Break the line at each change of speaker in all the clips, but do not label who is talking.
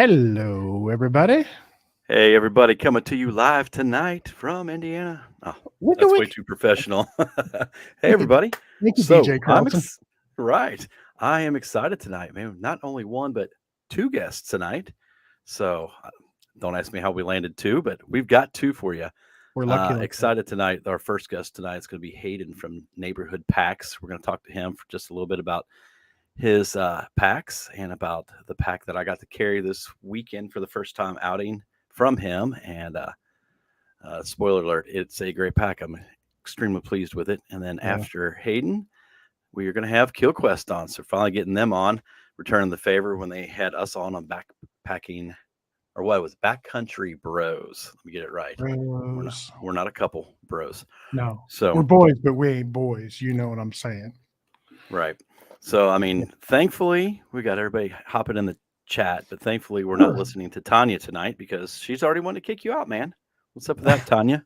Hello, everybody.
Hey, everybody, coming to you live tonight from Indiana. Oh,
Wicka
that's way
wick.
too professional. Hey, everybody.
Thank you,
So
DJ Carlson.
right. I am excited tonight, man. Not only one, but two guests tonight. So don't ask me how we landed two, but we've got two for you.
We're lucky like that.
Excited tonight. Our first guest tonight is going to be Hayden from Neighborhood Packs. We're going to talk to him for just a little bit about his packs and about the pack that I got to carry this weekend for the first time outing from him. And spoiler alert, it's a great pack. I'm extremely pleased with it. And then after Hayden, we are going to have Kuest on. So finally getting them on, returning the favor when they had us on backpacking, or what was Backcountry Bros. Let me get it right.
Bros.
We're not a couple, bros.
No.
So
we're boys, but we ain't boys. You know what I'm saying.
Right. So, I mean, thankfully, we got everybody hopping in the chat, but thankfully, we're not listening to Tanya tonight because she's already wanted to kick you out, man. What's up with that, Tanya?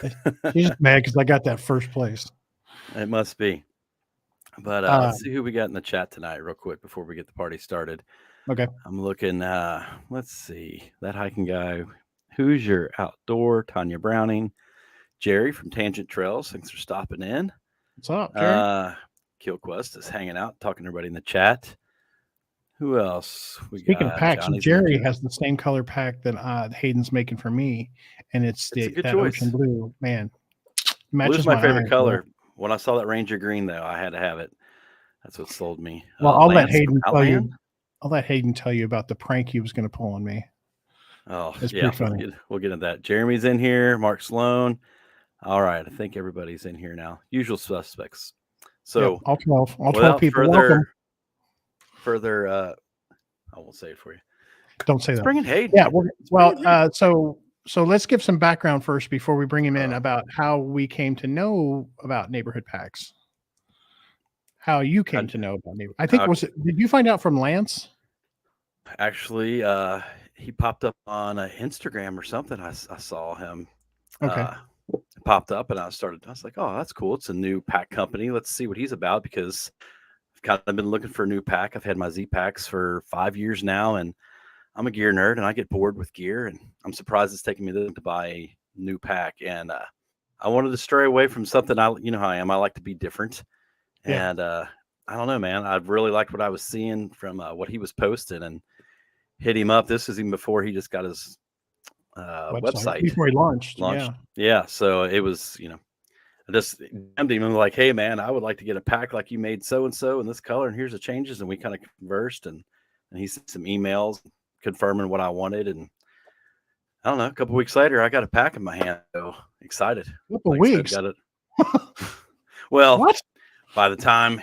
She's just mad because I got that first place.
It must be. But let's see who we got in the chat tonight, real quick, before we get the party started.
Okay.
I'm looking. Let's see. That hiking guy. Who's your outdoor? Tanya Browning. Jerry from Tangent Trails. Thanks for stopping in.
What's up, Jerry?
Kuest is hanging out, talking to everybody in the chat. Who else?
Speaking of packs, Jerry has the same color pack that Hayden's making for me, and it's that ocean blue. Man,
blue's my favorite color. When I saw that Ranger green, though, I had to have it. That's what sold me.
Well, I'll let Hayden tell you. I'll let Hayden tell you about the prank he was going to pull on me.
Oh, it's pretty funny. We'll get into that. Jeremy's in here. Mark Sloan. All right, I think everybody's in here now. Usual suspects. So
all 12 people.
Further, I won't say it for you.
Don't say that.
Bring in Hayden.
Yeah. So let's give some background first before we bring him in about how we came to know about Neighborhood Packs. How you came to know about Neighborhood. I think did you find out from Lance?
Actually, he popped up on Instagram or something. I saw him.
Okay.
Popped up and I was like, oh, that's cool. It's a new pack company. Let's see what he's about, because I've kind of been looking for a new pack. I've had my Z packs for 5 years now, and I'm a gear nerd and I get bored with gear, and I'm surprised it's taking me to buy a new pack. And I wanted to stray away from something. You know how I am. I like to be different. Yeah. And I don't know, man. I really liked what I was seeing from what he was posting, and hit him up. This is even before he just got his website
before he launched.
Yeah. So it was, I just DM'd him and like, hey man, I would like to get a pack like you made so and so in this color, and here's the changes. And we kind of conversed, and he sent some emails confirming what I wanted. And I don't know, a couple weeks later, I got a pack in my hand. So excited.
Weeks.
Got it. Well,
what?
By the time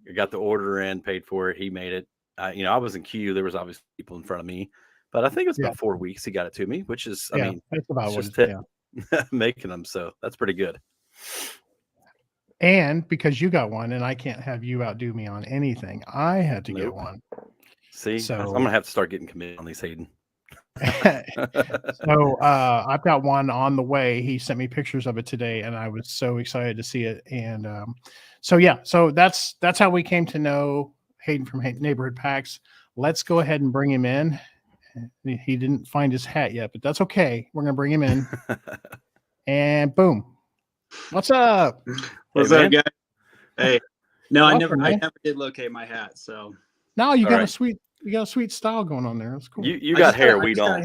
I got the order in, paid for it, he made it. I was in queue. There was obviously people in front of me. But I think it was about 4 weeks he got it to me, which is, I mean,
that's about
what it's making them. So that's pretty good.
And because you got one and I can't have you outdo me on anything, I had to get one.
See, so I'm going to have to start getting committed on these, Hayden.
So I've got one on the way. He sent me pictures of it today and I was so excited to see it. And so that's how we came to know Hayden from Neighborhood Packs. Let's go ahead and bring him in. He didn't find his hat yet, but that's okay. We're going to bring him in. And boom. What's up?
What's up, guys? Hey. No, I never did locate my hat, so.
No, you got a sweet style going on there. That's cool.
You got hair, we don't.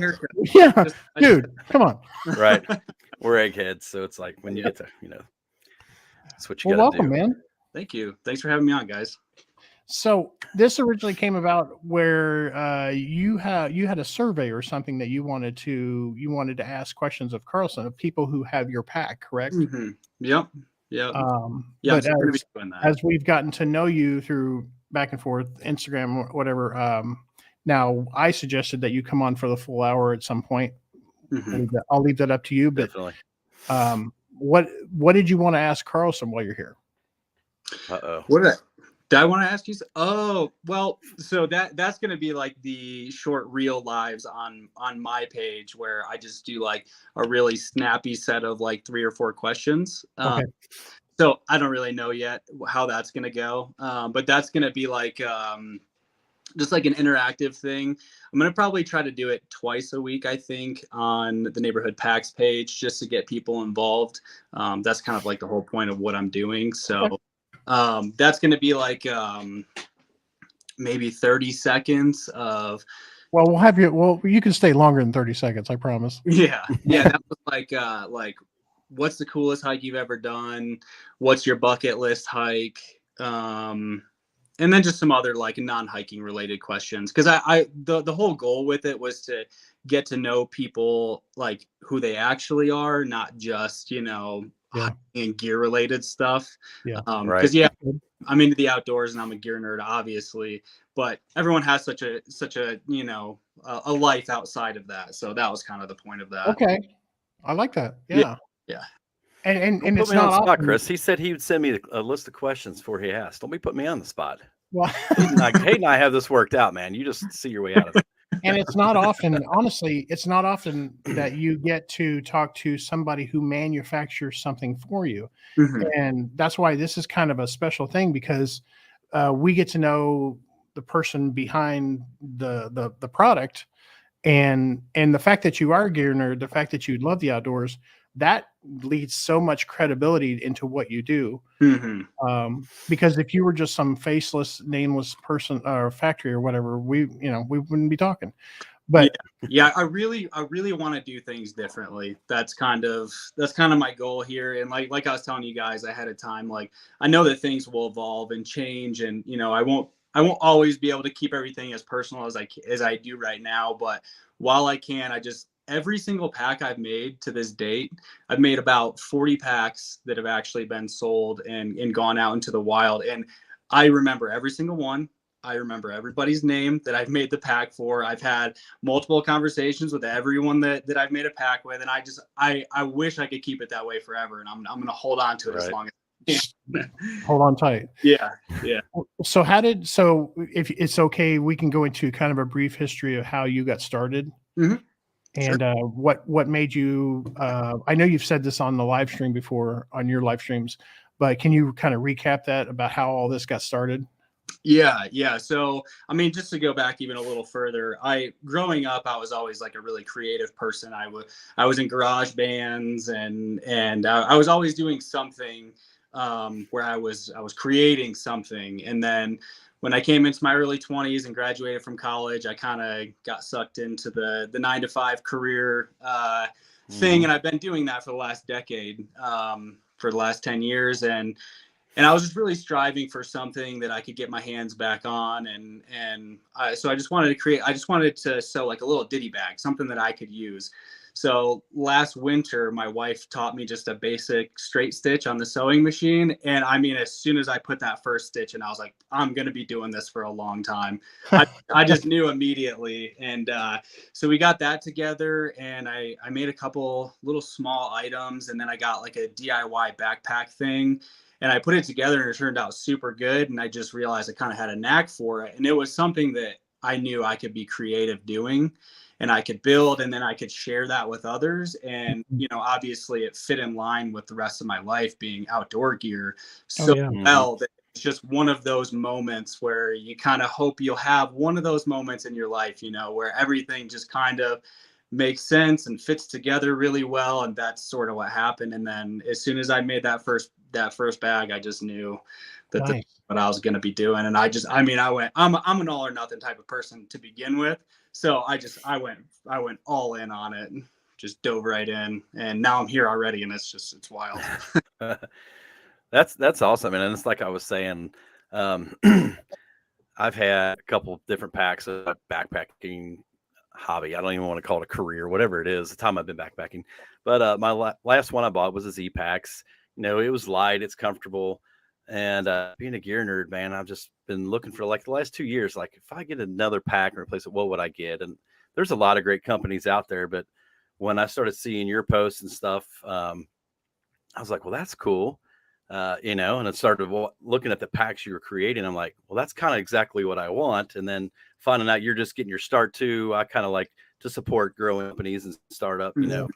Yeah. Dude, come on.
Right. We're eggheads, so it's like when you get to, that's what you got to do.
Welcome, man.
Thank you. Thanks for having me on, guys.
So this originally came about where you had a survey or something that you wanted to ask questions of Carlson, of people who have your pack, correct?
Mm-hmm. Yep.
But as we've gotten to know you through back and forth, Instagram or whatever, now I suggested that you come on for the full hour at some point. Mm-hmm. I'll leave that up to you. But what did you want to ask Carlson while you're here?
Did I want to ask you? Oh, well, so that's going to be like the short reel lives on my page where I just do like a really snappy set of like 3 or 4 questions.
Okay.
So I don't really know yet how that's going to go. But that's going to be like just like an interactive thing. I'm going to probably try to do it twice a week, I think, on the Neighborhood Packs page, just to get people involved. That's kind of like the whole point of what I'm doing. So that's going to be like maybe 30 seconds of.
Well, we'll have you. Well, you can stay longer than 30 seconds. I promise.
Yeah. That was like, what's the coolest hike you've ever done? What's your bucket list hike? And then just some other like non-hiking related questions. Cause the whole goal with it was to get to know people, like who they actually are, not just, hiking and gear related stuff.
Yeah.
Cause I'm into the outdoors and I'm a gear nerd, obviously, but everyone has such a a life outside of that. So that was kind of the point of that.
Okay. I like that. Yeah. And
Don't
it's
put me on
not
the spot,
often,
Chris. He said he would send me a list of questions before he asked. Don't be putting me on the spot.
well,
Hayden and I have this worked out, man. You just see your way out of it.
and it's not often, honestly, it's not often that you get to talk to somebody who manufactures something for you.
Mhm.
And that's why this is kind of a special thing, because we get to know the person behind the product, and the fact that you are a gear nerd, the fact that you love the outdoors, that leads so much credibility into what you do.
Mhm.
Because if you were just some faceless, nameless person or factory or whatever, we wouldn't be talking. But
I really want to do things differently. That's kind of my goal here. And like I was telling you guys ahead of time, like I know that things will evolve and change, and I won't always be able to keep everything as personal as I do right now. But while I can, every single pack I've made to this date, I've made about 40 packs that have actually been sold and gone out into the wild. And I remember every single one. I remember everybody's name that I've made the pack for. I've had multiple conversations with everyone that I've made a pack with. And I wish I could keep it that way forever. And I'm going to hold on to it as long as
hold on tight.
Yeah.
So if it's okay, we can go into kind of a brief history of how you got started.
Mm-hmm.
And what made you, I know you've said this on the live stream before, on your live streams, but can you kind of recap that about how all this got started?
Yeah. So, I mean, just to go back even a little further, growing up, I was always like a really creative person. I was in garage bands and I was always doing something where I was creating something. And then when I came into my early 20s and graduated from college, I kind of got sucked into the 9-to-5 career thing. And I've been doing that for the last decade, for the last 10 years. And I was just really striving for something that I could get my hands back on. So I just wanted to sew like a little ditty bag, something that I could use. So last winter, my wife taught me just a basic straight stitch on the sewing machine. And I mean, as soon as I put that first stitch in, I was like, I'm going to be doing this for a long time. I just knew immediately. And so we got that together, and I made a couple little small items, and then I got like a DIY backpack thing. And I put it together and it turned out super good. And I just realized I kind of had a knack for it. And it was something that I knew I could be creative doing, and I could build, and then I could share that with others. And, obviously it fit in line with the rest of my life being outdoor gear well that it's just one of those moments where you kind of hope you'll have one of those moments in your life, where everything just kind of makes sense and fits together really well. And that's sort of what happened. And then as soon as I made that first bag, I just knew that that's what I was going to be doing. And I went, I'm an all or nothing type of person to begin with. So I went all in on it and just dove right in. And now I'm here already, and it's wild.
That's awesome. And it's like I was saying, I've had a couple of different packs of backpacking hobby. I don't even want to call it a career, whatever it is, the time I've been backpacking. But my last one I bought was a Z-Packs. It was light, it's comfortable. And being a gear nerd, man, I've just been looking for like the last 2 years, like if I get another pack and replace it, what would I get? And there's a lot of great companies out there. But when I started seeing your posts and stuff, I was like, well, that's cool. And I started looking at the packs you were creating. I'm like, well, that's kind of exactly what I want. And then finding out you're just getting your start too. I kind of like to support growing companies and startup, the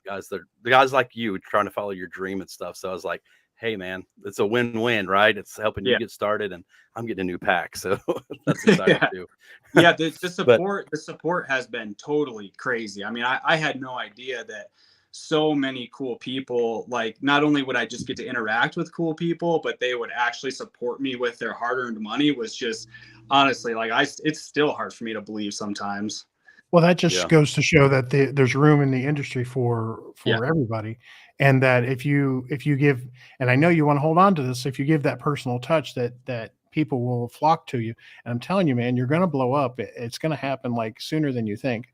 guys like you trying to follow your dream and stuff. So I was like, hey man, it's a win-win, right? It's helping you
Yeah.
get started, and I'm getting a new pack, so that's exciting
Yeah.
too.
Yeah, the
But
support has been totally crazy. I mean, I had no idea that so many cool people, like, not only would I just get to interact with cool people, but they would actually support me with their hard-earned money. Was just honestly, like, it's still hard for me to believe sometimes.
Well, that just
yeah,
goes to show that there's room in the industry for
Yeah.
everybody, and that if you give, and I know you want to hold on to this, if you give that personal touch, that people will flock to you. And I'm telling you, man, you're going to blow up. It's going to happen like sooner than you think.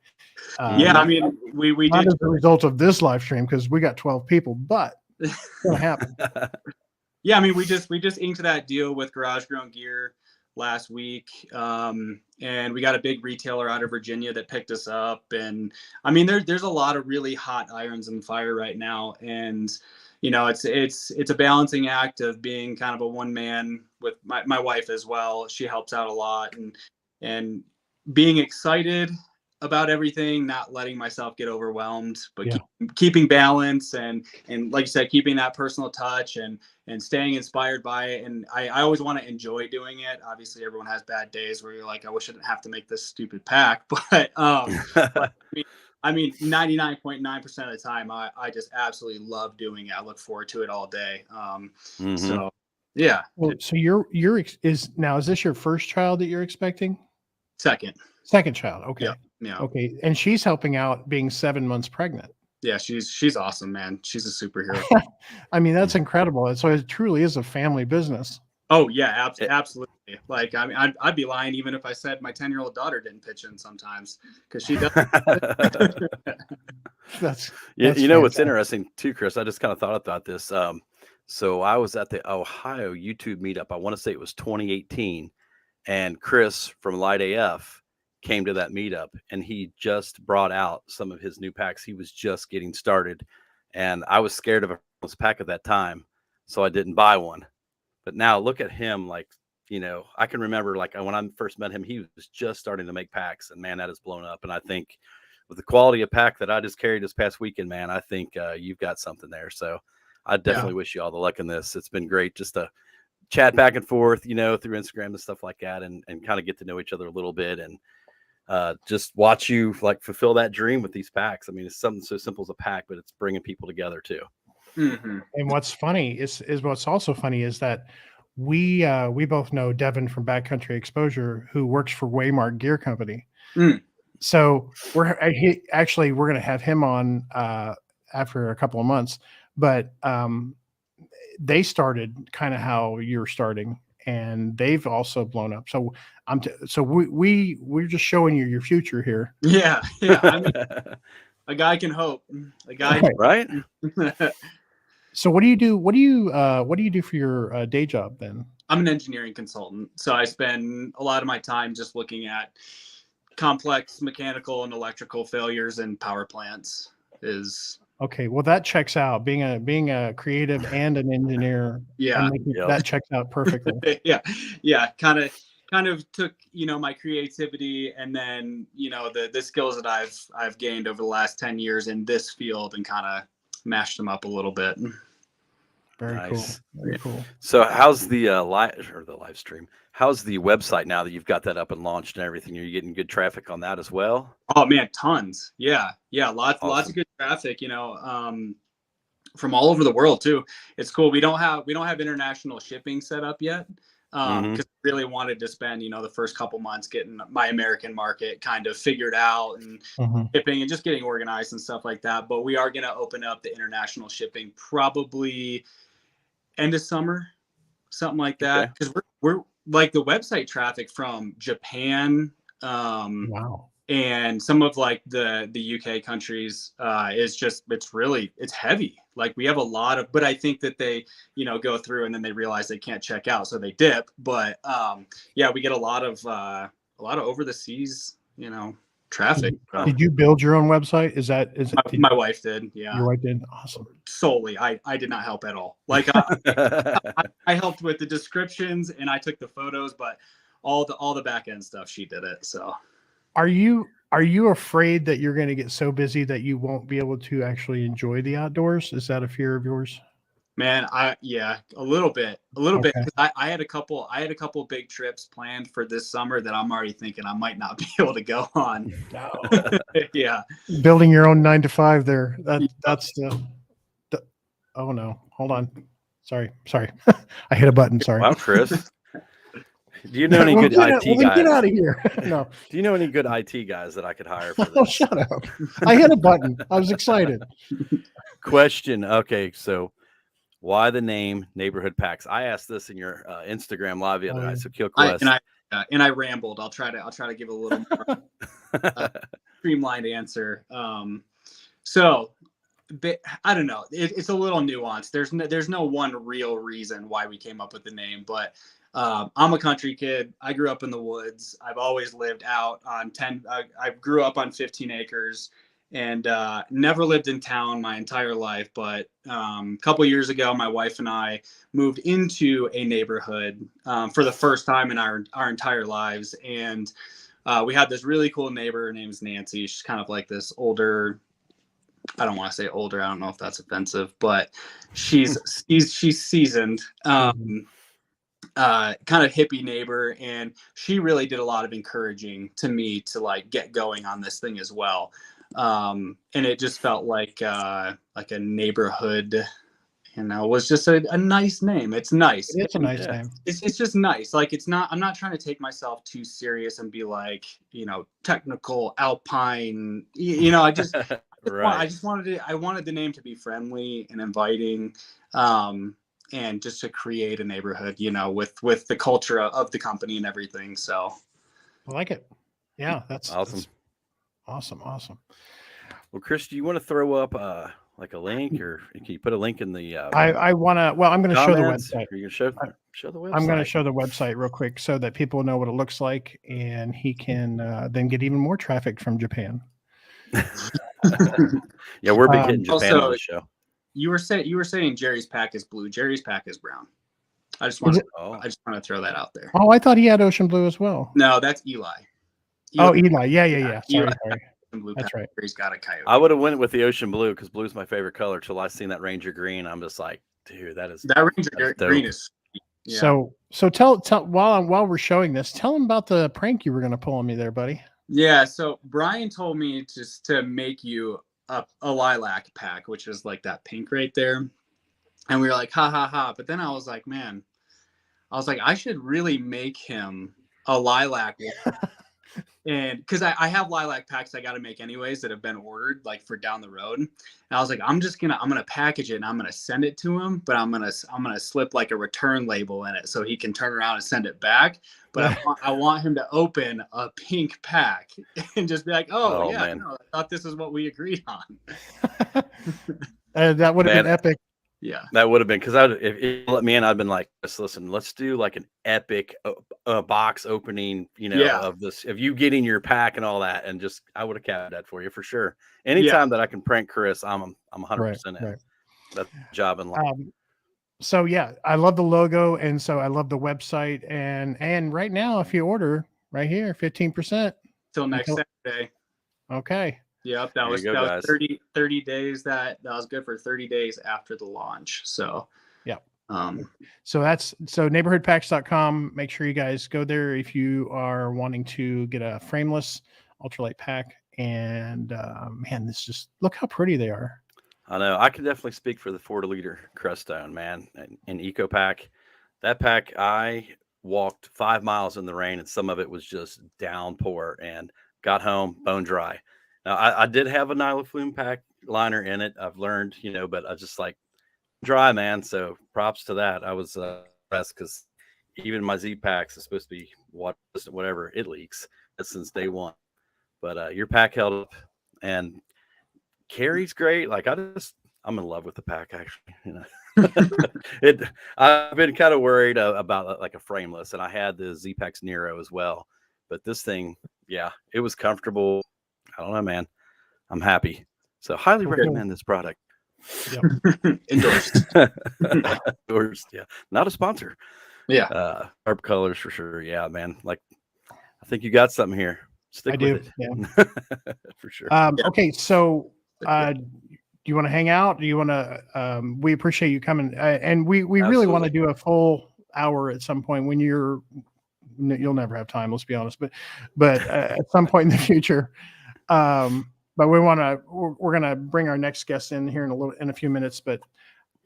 Yeah, I
Not,
mean, we
not
did.
as a result of this live stream because we got 12 people, but it's going to happen.
Yeah, I mean, we just inked that deal with Garage Grown Gear last week, and we got a big retailer out of Virginia that picked us up. And I mean, there's a lot of really hot irons in the fire right now, and it's a balancing act of being kind of a one man with my wife as well. She helps out a lot, and being excited about everything, not letting myself get overwhelmed, but
Yeah.
keeping balance, and like you said, keeping that personal touch, and staying inspired by it. And I always want to enjoy doing it. Obviously, everyone has bad days where you're like, I wish I didn't have to make this stupid pack, but I mean, 99.9% of the time, I just absolutely love doing it. I look forward to it all day. So yeah.
Well, so is this your first child that you're expecting?
Second
Child. Okay.
Yeah.
Okay. And she's helping out being 7 months pregnant.
Yeah, she's awesome, man. She's a superhero.
I mean, that's incredible. So it truly is a family business.
Oh yeah, absolutely. Like, I mean, I'd be lying even if I said my 10-year-old daughter didn't pitch in sometimes, because she does.
That's
what's interesting too, Chris? I just kind of thought about this. So I was at the Ohio YouTube meetup. I want to say it was 2018, and Chris from Light AF came to that meetup, and he just brought out some of his new packs. He was just getting started, and I was scared of a pack at that time, so I didn't buy one. But now look at him, like, I can remember, like, when I first met him, he was just starting to make packs, and man, that has blown up. And I think with the quality of pack that I just carried this past weekend, man, I think you've got something there. So I definitely wish you all the luck in this. It's been great just to chat back and forth, through Instagram and stuff like that, and kind of get to know each other a little bit, and just watch you like fulfill that dream with these packs. I mean, it's something so simple as a pack, but it's bringing people together too.
Mm-hmm.
And what's funny is what's also funny is that we both know Devin from Backcountry Exposure, who works for Waymark Gear Company. So we're going to have him on after a couple of months, but they started kind of how you're starting, and they've also blown up. So we're just showing you your future here.
Yeah. I mean, a guy can hope. A guy,
right?
So what do you do? What do you do for your day job then?
I'm an engineering consultant, so I spend a lot of my time just looking at complex mechanical and electrical failures in power plants.
Okay, well, that checks out. Being a creative and an engineer, that checks out perfectly.
Yeah. Kind of took my creativity, and then the skills that I've gained over the last 10 years in this field, and kind of mashed them up a little bit.
Very
nice.
Cool. Very cool.
So how's the live stream? How's the website now that you've got that up and launched and everything? Are you getting good traffic on that as well?
Oh man, tons. Yeah. Lots of good traffic, from all over the world too. It's cool. We don't have international shipping set up yet, because I really wanted to spend the first couple months getting my American market kind of figured out, and shipping and just getting organized and stuff like that. But we are going to open up the international shipping probably end of summer, something like that, because we're like the website traffic from Japan,
wow,
and some of like the UK countries it's heavy. Like, we have a lot of, but I think that they go through and then they realize they can't check out, so they dip. But we get a lot of over the seas traffic.
Did you build your own website?
My wife did? Yeah,
your wife did. Awesome.
Solely, I did not help at all. Like, I helped with the descriptions and I took the photos, but all the back end stuff, she did it. So
are you afraid that you're going to get so busy that you won't be able to actually enjoy the outdoors? Is that a fear of yours?
Man, a little bit. 'Cause I had a couple big trips planned for this summer that I'm already thinking I might not be able to go on. Yeah.
Building your own 9 to 5 there. That's the oh no, hold on. Sorry. I hit a button. Sorry.
Wow, Chris. Do you know any good IT guys?
Get out of here. No.
Do you know any good IT guys that I could hire for this?
Oh, shut up. I hit a button. I was excited.
Question. Okay, so why the name Neighborhood Packs? I asked this in your Instagram live the other night. So Kuehl Kuest.
And I rambled. I'll try to give a little more streamlined answer. So I don't know. It's a little nuanced. There's no one real reason why we came up with the name, but I'm a country kid. I grew up in the woods. I've always lived out on 10. I grew up on 15 acres and never lived in town my entire life. But a couple years ago, my wife and I moved into a neighborhood for the first time in our entire lives. And we had this really cool neighbor. Her name is Nancy. She's kind of like this older, I don't want to say older. I don't know if that's offensive, but she's seasoned. Kind of hippie neighbor, and she really did a lot of encouraging to me to like get going on this thing as well. And it just felt like a neighborhood, was just a nice name. It's nice.
It's a nice name.
It's just nice. Like I'm not trying to take myself too serious and be like, technical Alpine, I just, right. I wanted the name to be friendly and inviting. And just to create a neighborhood, with the culture of the company and everything. So
I like it. Yeah, that's
awesome.
That's awesome.
Well, Chris, do you want to throw up like a link, or can you put a link in the?
I want to. Well, I'm going to show the website.
You're going to show the website.
I'm going to show the website real quick so that people know what it looks like, and he can then get even more traffic from Japan.
Yeah, we're big hitting Japan on the show.
You were saying Jerry's pack is blue. Jerry's pack is brown. I just want to throw that out there.
Oh, I thought he had ocean blue as well.
No, that's Eli.
Oh, Eli. Yeah. Sorry.
Blue
that's
pack.
Right.
He's got a coyote.
I would have went with the ocean blue because blue's my favorite color. Till I seen that Ranger green, I'm just like, dude, that
Ranger green is.
Yeah. So tell while we're showing this, tell him about the prank you were going to pull on me there, buddy.
Yeah. So Brian told me just to make you a lilac pack, which is like that pink right there. And we were like, ha ha ha. But then I was like, I should really make him a lilac one. And because I have lilac packs I got to make anyways that have been ordered like for down the road. And I was like, I'm gonna package it and I'm gonna send it to him, but I'm gonna slip like a return label in it so he can turn around and send it back. But I want him to open a pink pack and just be like, oh yeah, no, I thought this is what we agreed on.
That would have been epic.
Yeah,
that would have been, because if you let me in, I'd been like, listen, let's do like an epic box opening, of this, of you getting your pack and all that, and just I would have capped that for you for sure. Anytime that I can prank Chris, I'm 100% in. Right. That's the job in life.
So yeah, I love the logo, and so I love the website, and right now, if you order right here, 15%
till next Saturday.
Okay.
Yep, that was 30 days. That was good for 30 days after the launch. So
yeah. So neighborhoodpacks.com. Make sure you guys go there if you are wanting to get a frameless ultralight pack. And man, this just look how pretty they are.
I know. I can definitely speak for the 4-liter Crestone, man, and Eco Pack. That pack, I walked 5 miles in the rain, and some of it was just downpour, and got home bone dry. Now, I did have a Nyla Flume pack liner in it. I've learned, but I just like dry, man. So props to that. I was impressed because even my Z packs is supposed to be whatever, it leaks since day one. But your pack held up and carries great. Like I'm in love with the pack, actually. I've been kind of worried about like a frameless, and I had the Z-Packs Nero as well. But this thing, yeah, it was comfortable. I don't know, man. I'm happy. So highly recommend this product.
Yep.
Endorsed.
Endorsed, yeah. Not a sponsor.
Yeah.
Sharp colors for sure. Yeah, man. Like, I think you got something here. Stick with it.
Yeah.
For sure.
Okay, so you want to hang out? Do you want to? We appreciate you coming, and we really want to do a full hour at some point when you'll never have time. Let's be honest, but at some point in the future. But we're gonna bring our next guest in here in a few minutes. But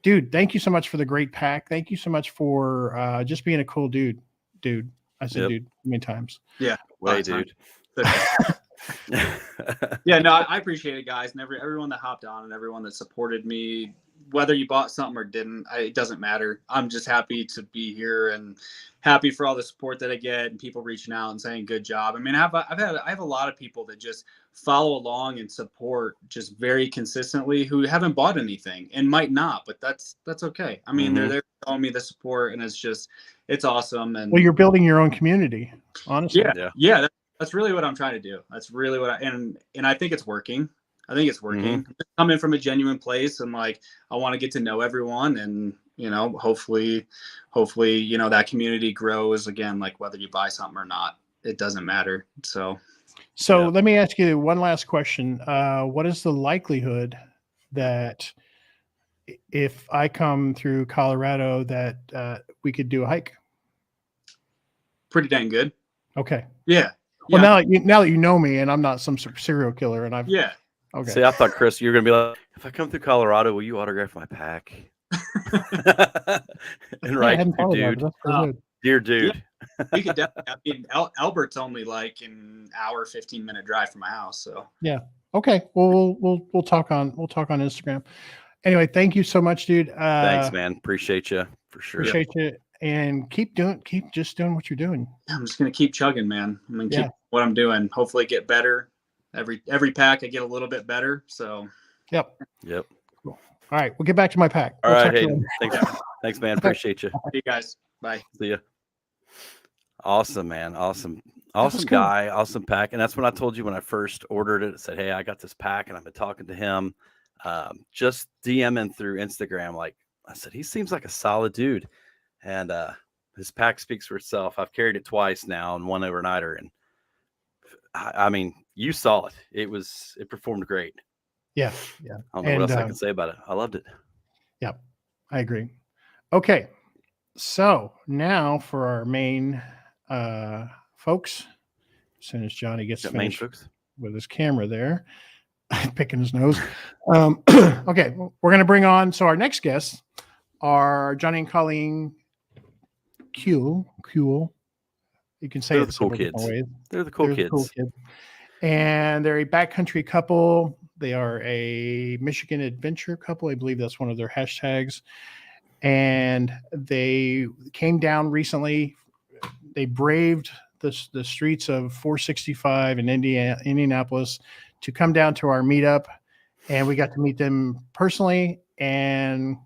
dude, thank you so much for the great pack. Thank you so much for just being a cool dude. Dude, I said dude many times.
Yeah,
way dude.
Yeah, no, I appreciate it, guys, and everyone that hopped on and everyone that supported me. Whether you bought something or didn't, it doesn't matter. I'm just happy to be here and happy for all the support that I get and people reaching out and saying good job. I mean, I have a lot of people that just follow along and support just very consistently who haven't bought anything and might not, but that's okay. I mean, they're there showing me the support, and it's awesome. And
well, you're building your own community, honestly.
Yeah. That's really what I'm trying to do. That's really what and I think it's working. I'm coming from a genuine place, and like I want to get to know everyone, and hopefully that community grows again. Like whether you buy something or not, it doesn't matter. So
let me ask you one last question. What is the likelihood that if I come through Colorado that we could do a hike?
Pretty dang good.
Okay.
Yeah.
Well, now that you know me, and I'm not some sort of serial killer, and I've okay.
See, I thought, Chris, you were gonna be like, if I come through Colorado, will you autograph my pack? And right, dear dude.
You could definitely. I mean, Albert's only like an hour, 15-minute drive from my house. So
yeah. Okay. Well, we'll talk on Instagram. Anyway, thank you so much, dude.
Thanks, man. Appreciate you for sure.
Appreciate you, and keep just doing what you're doing.
I'm just gonna keep chugging, man. I'm gonna keep what I'm doing. Hopefully, get better. Every pack, I get a little bit better. So.
Yep.
Cool.
All right, we'll get back to my pack.
All right, Hayden. Thanks, man. Appreciate you.
See you guys. Bye.
See ya. Awesome, man. Awesome guy. Cool. Awesome pack. And that's when I told you when I first ordered it. I said, hey, I got this pack, and I've been talking to him, just DMing through Instagram. Like I said, he seems like a solid dude, and his pack speaks for itself. I've carried it twice now and one overnighter, and I mean, you saw it. It performed great.
Yeah.
I don't know what else I can say about it. I loved it.
Yeah, I agree. Okay, so now for our main folks. As soon as Johnny gets finished with his camera there, picking his nose. Okay, we're going to bring on. So our next guests are Johnny and Colleen Kuehl. You can say
they're the cool kids. They're the cool kids.
And they're a backcountry couple. They are a Michigan adventure couple. I believe that's one of their hashtags. And they came down recently. They braved the streets of 465 in Indianapolis to come down to our meetup. And we got to meet them personally. And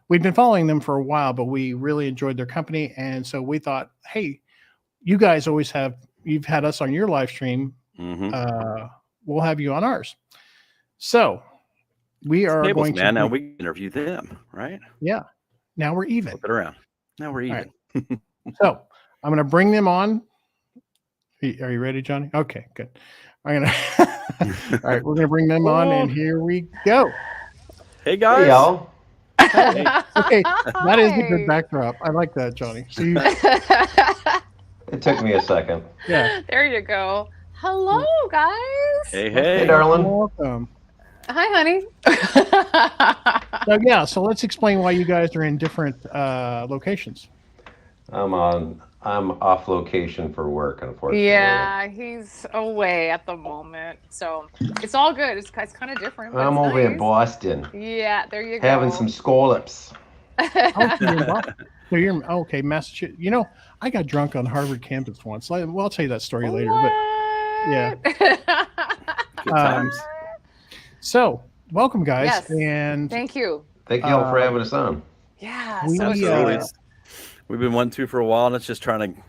we'd been following them for a while, but we really enjoyed their company. And so we thought, hey, you guys you've had us on your live stream. We'll have you on ours. So we are going to
now we interview them, right?
Yeah. Now we're even.
Flip it around. Now we're even.
Right. So I'm going to bring them on. Are you ready, Johnny? Okay, good. All right, we're going to bring them on, and here we go.
Hey guys.
Hey, y'all.
Hey. Okay, that is a good backdrop. I like that, Johnny. See,
it took me a second.
Yeah.
There you go. Hello, guys.
Hey,
hey, darling.
Welcome.
Hi, honey.
So let's explain why you guys are in different locations.
I'm off location for work, unfortunately.
Yeah, he's away at the moment, so it's all good. It's kind of different. But
I'm over in Boston.
Yeah, there you go.
Having some scallops.
So you're okay, Massachusetts. You know, I got drunk on Harvard campus once. Well, I'll tell you that story later. But yeah,
good times.
So welcome, guys,
yes.
and
thank you.
Thank you all for having us on.
Yeah,
we've been wanting to for a while, and it's just trying to.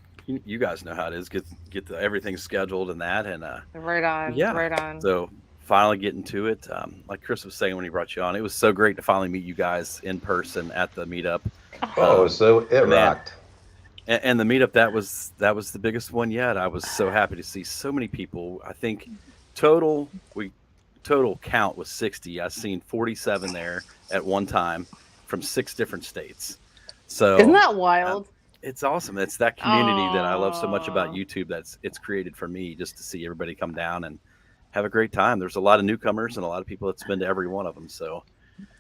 You guys know how it is. Get everything scheduled and that, and
right on.
Yeah,
right on.
So finally getting to it. Like Chris was saying when he brought you on, it was so great to finally meet you guys in person at the meetup.
So it rocked.
And the meetup, that was the biggest one yet. I was so happy to see so many people. I think total we total count was 60. I've seen 47 there at one time from 6 different states. So
Isn't that wild?
it's awesome. It's that community that I love so much about
Aw.
YouTube. It's created for me, just to see everybody come down and have a great time. There's a lot of newcomers and a lot of people that's been to every one of them. So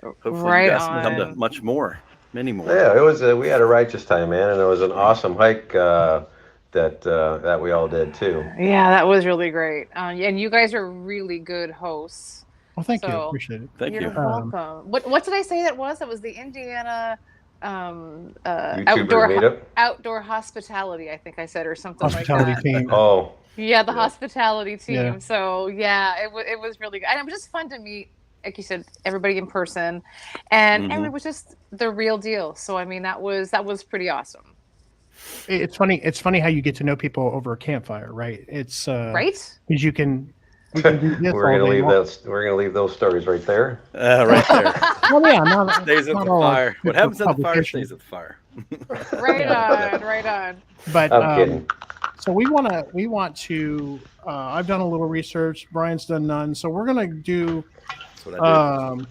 hopefully
Right
you guys can come to
on.
much more, many more.
Yeah, it was. We had a righteous time, man, and it was an awesome hike that we all did too.
Yeah, that was really great. And you guys are really good hosts.
Well, thank you.
So-
Appreciate it.
Thank
You're
you.
welcome. What did I say that was? That was the Indiana
YouTubers
outdoor hospitality, I think I said, or something
Hospitality
like that.
team.
meetup. Oh,
Yeah, the
Yeah.
hospitality team.
Yeah.
So yeah, it was really good. And it was just fun to meet, like you said, everybody in person, and
Mhm.
it was just the real deal. So I mean, that was pretty awesome,
It's funny. It's funny how you get to know people over a campfire, right? It's
right?
because we can do this
we're
all
gonna
day
leave
long.
those. We're gonna leave those stories right there.
Right there.
Well, yeah, not,
Stays at
not
the
all
fire. What
good
happens
for
at the fire
publication.
stays at the fire.
Right on, right on.
But
I'm kidding.
so we want to. I've done a little research. Brian's done none. So we're gonna do.
That's what I do.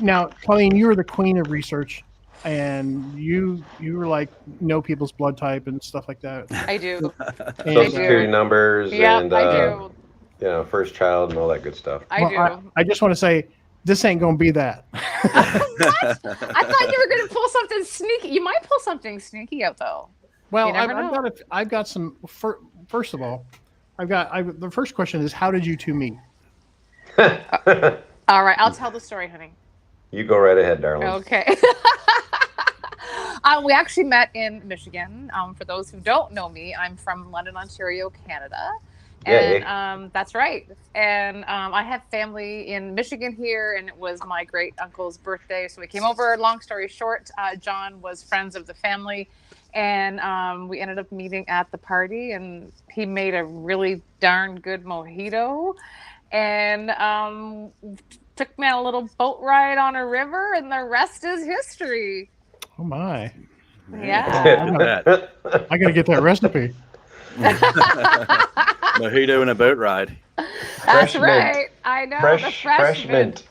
Now, Colleen, you are the queen of research, and you were like know people's blood type and stuff like that.
I do.
And,
Social security numbers
Yeah,
and
I do.
first child and all that good stuff.
I do.
I just want to say this ain't gonna be that.
What? I thought you were going to pull something sneaky. You might pull something sneaky out though.
Well,
You never know.
I've got some. First of all, the first question is, how did you two meet?
All right, I'll tell the story, honey.
You go right ahead, darling.
Okay. We actually met in Michigan. For those who don't know me, I'm from London, Ontario, Canada.
Yay.
And that's right. And I have family in Michigan here, and it was my great uncle's birthday. So we came over. Long story short, John was friends of the family. And we ended up meeting at the party, and he made a really darn good mojito. And took me on a little boat ride on a river, and the rest is history.
Oh my!
Yeah.
Look at that.
I gotta get that recipe.
Mojito and a boat ride.
That's
Fresh mint.
right. I know. The
Fresh mint.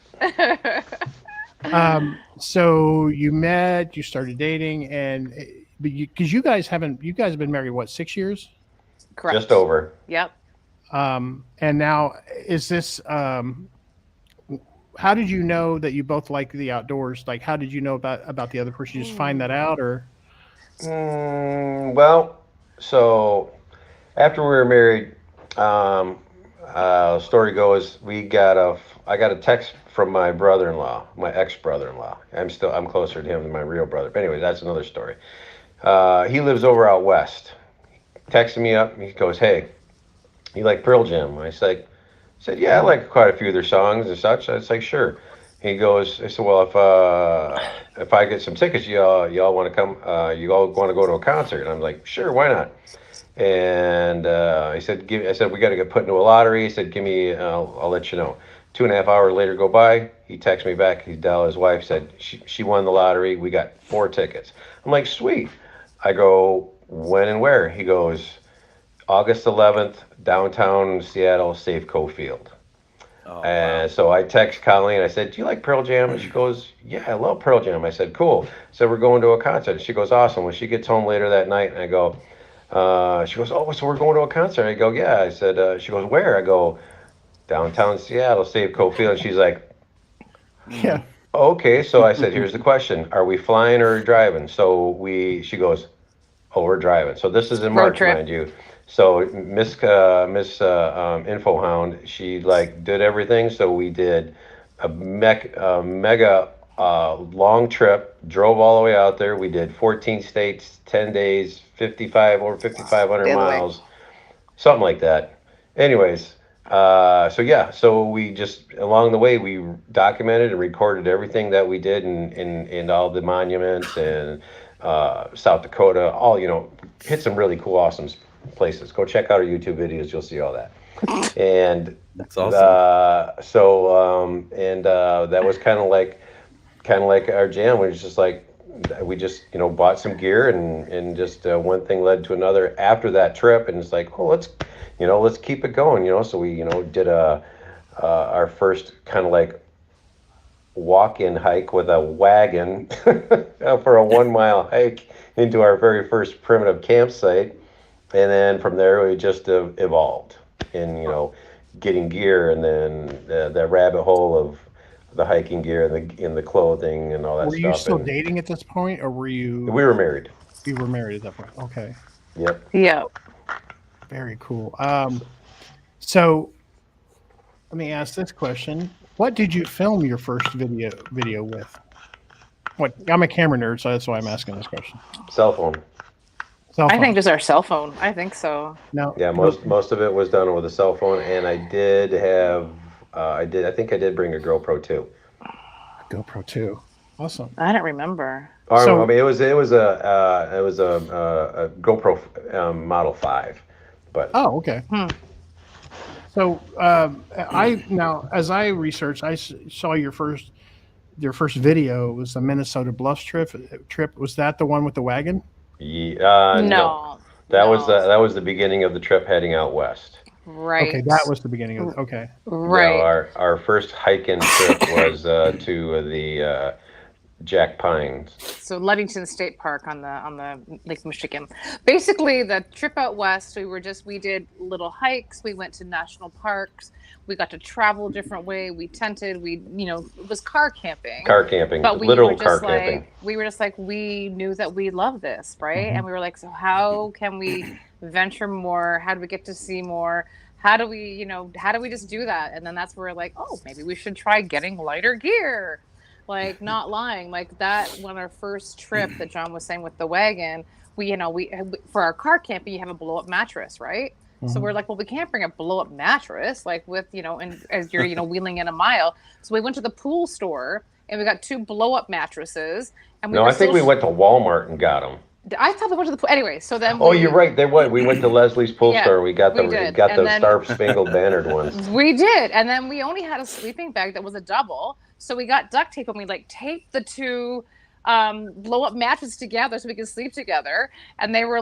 So you met, you started dating, and because you guys have been married what, 6 years?
Correct.
Just over.
Yep.
And now is this? How did you know that you both like the outdoors? Like, how did you know about the other person? You just find that out, or?
Well, so after we were married, story goes, I got a text from my brother-in-law, my ex-brother-in-law. I'm closer to him than my real brother. But anyway, that's another story. He lives over out west. Texted me up. He goes, "Hey, you like Pearl Jam?" I said, "Yeah, I like quite a few of their songs and such." I was like, "Sure." He goes, I said, "Well, if I get some tickets, y'all want to come? You all want to go to a concert?" And I'm like, "Sure, why not?" And I said, "We got to get put into a lottery." He said, "Give me, I'll let you know." 2.5 hours later go by. He texts me back. He dialed his wife. Said she won the lottery. We got 4 tickets. I'm like, "Sweet." I go, "When and where?" He goes, "August 11th, downtown Seattle, Safeco Field."
Oh,
And so I text Colleen. I said, "Do you like Pearl Jam?" And she goes, "Yeah, I love Pearl Jam." I said, "Cool." So we're going to a concert. She goes, "Awesome." When she gets home later that night, and I go, she goes, "Oh, so we're going to a concert?" I go, "Yeah." I said, she goes, "Where?" I go, "Downtown Seattle, Safeco Field." And she's like,
Yeah.
"Okay." So I said, "Here's the question: are we flying or driving?" So she goes, "Oh, we're driving." So this is in
Road
March,
trip.
mind you. So Miss Info Hound, she like did everything. So we did a mega long trip, drove all the way out there. We did 14 states, 10 days, over 5,500
The other way.
miles, something like that. Anyways, so we just along the way we documented and recorded everything that we did in all the monuments and South Dakota, all hit some really cool, awesome places. Go check out our YouTube videos; you'll see all that. And
that's awesome.
That was kind of like our jam. We just bought some gear and just one thing led to another after that trip, and it's like, oh, let's keep it going. So we did our first kind of like walk-in hike with a wagon for a 1 mile hike into our very first primitive campsite. And then from there, we just evolved in, getting gear, and then the rabbit hole of the hiking gear and the clothing and all that
Were
stuff.
you still
And
dating at this point, or were you?
we were married.
You were married at that point. Okay.
Yep.
Yeah.
Very cool. So let me ask this question: what did you film your first video with? What? I'm a camera nerd, so that's why I'm asking this question.
Cell phone.
Cell
I
phone.
think just our cell phone. I think so.
No.
Yeah, most of it was done with a cell phone, and I did have I think I did bring a GoPro too.
GoPro 2. Awesome.
I don't remember.
Or,
So-
I mean, it was a GoPro Model 5, but
Oh, okay. So as I researched, I saw your first video was the Minnesota Bluffs trip. Was that the one with the wagon?
no,
No.
that
no.
was the beginning of the trip heading out west.
Right.
Okay, that was the beginning of it. Okay.
right.
No, our first hiking trip was to the Jack Pines.
So Ludington State Park on the Lake Michigan. Basically, the trip out west, we did little hikes. We went to national parks. We got to travel a different way. We tented. It was car camping. But
Literal car camping.
We were just like, we knew that we love this, right?
Mhm.
And we were like, so how can we venture more? How do we get to see more? How do we just do that? And then that's where we're like, oh, maybe we should try getting lighter gear. Like, not lying, like that. When our first trip that John was saying with the wagon, we for our car camping, you have a blow up mattress, right? So we're like, well, we can't bring a blow up mattress, like with, and as you're, wheeling in a mile. So we went to the pool store and we got 2 blow up mattresses. And
No, I think we went to Walmart and got them.
I thought we went to the pool. Anyway, so then.
You're right. We went to Leslie's pool
Yeah,
store. We got
we
those
did.
Star Spangled Bannered ones.
We did. And then we only had a sleeping bag that was a double. So we got duct tape and we taped the 2 blow up mattresses together so we could sleep together. And they were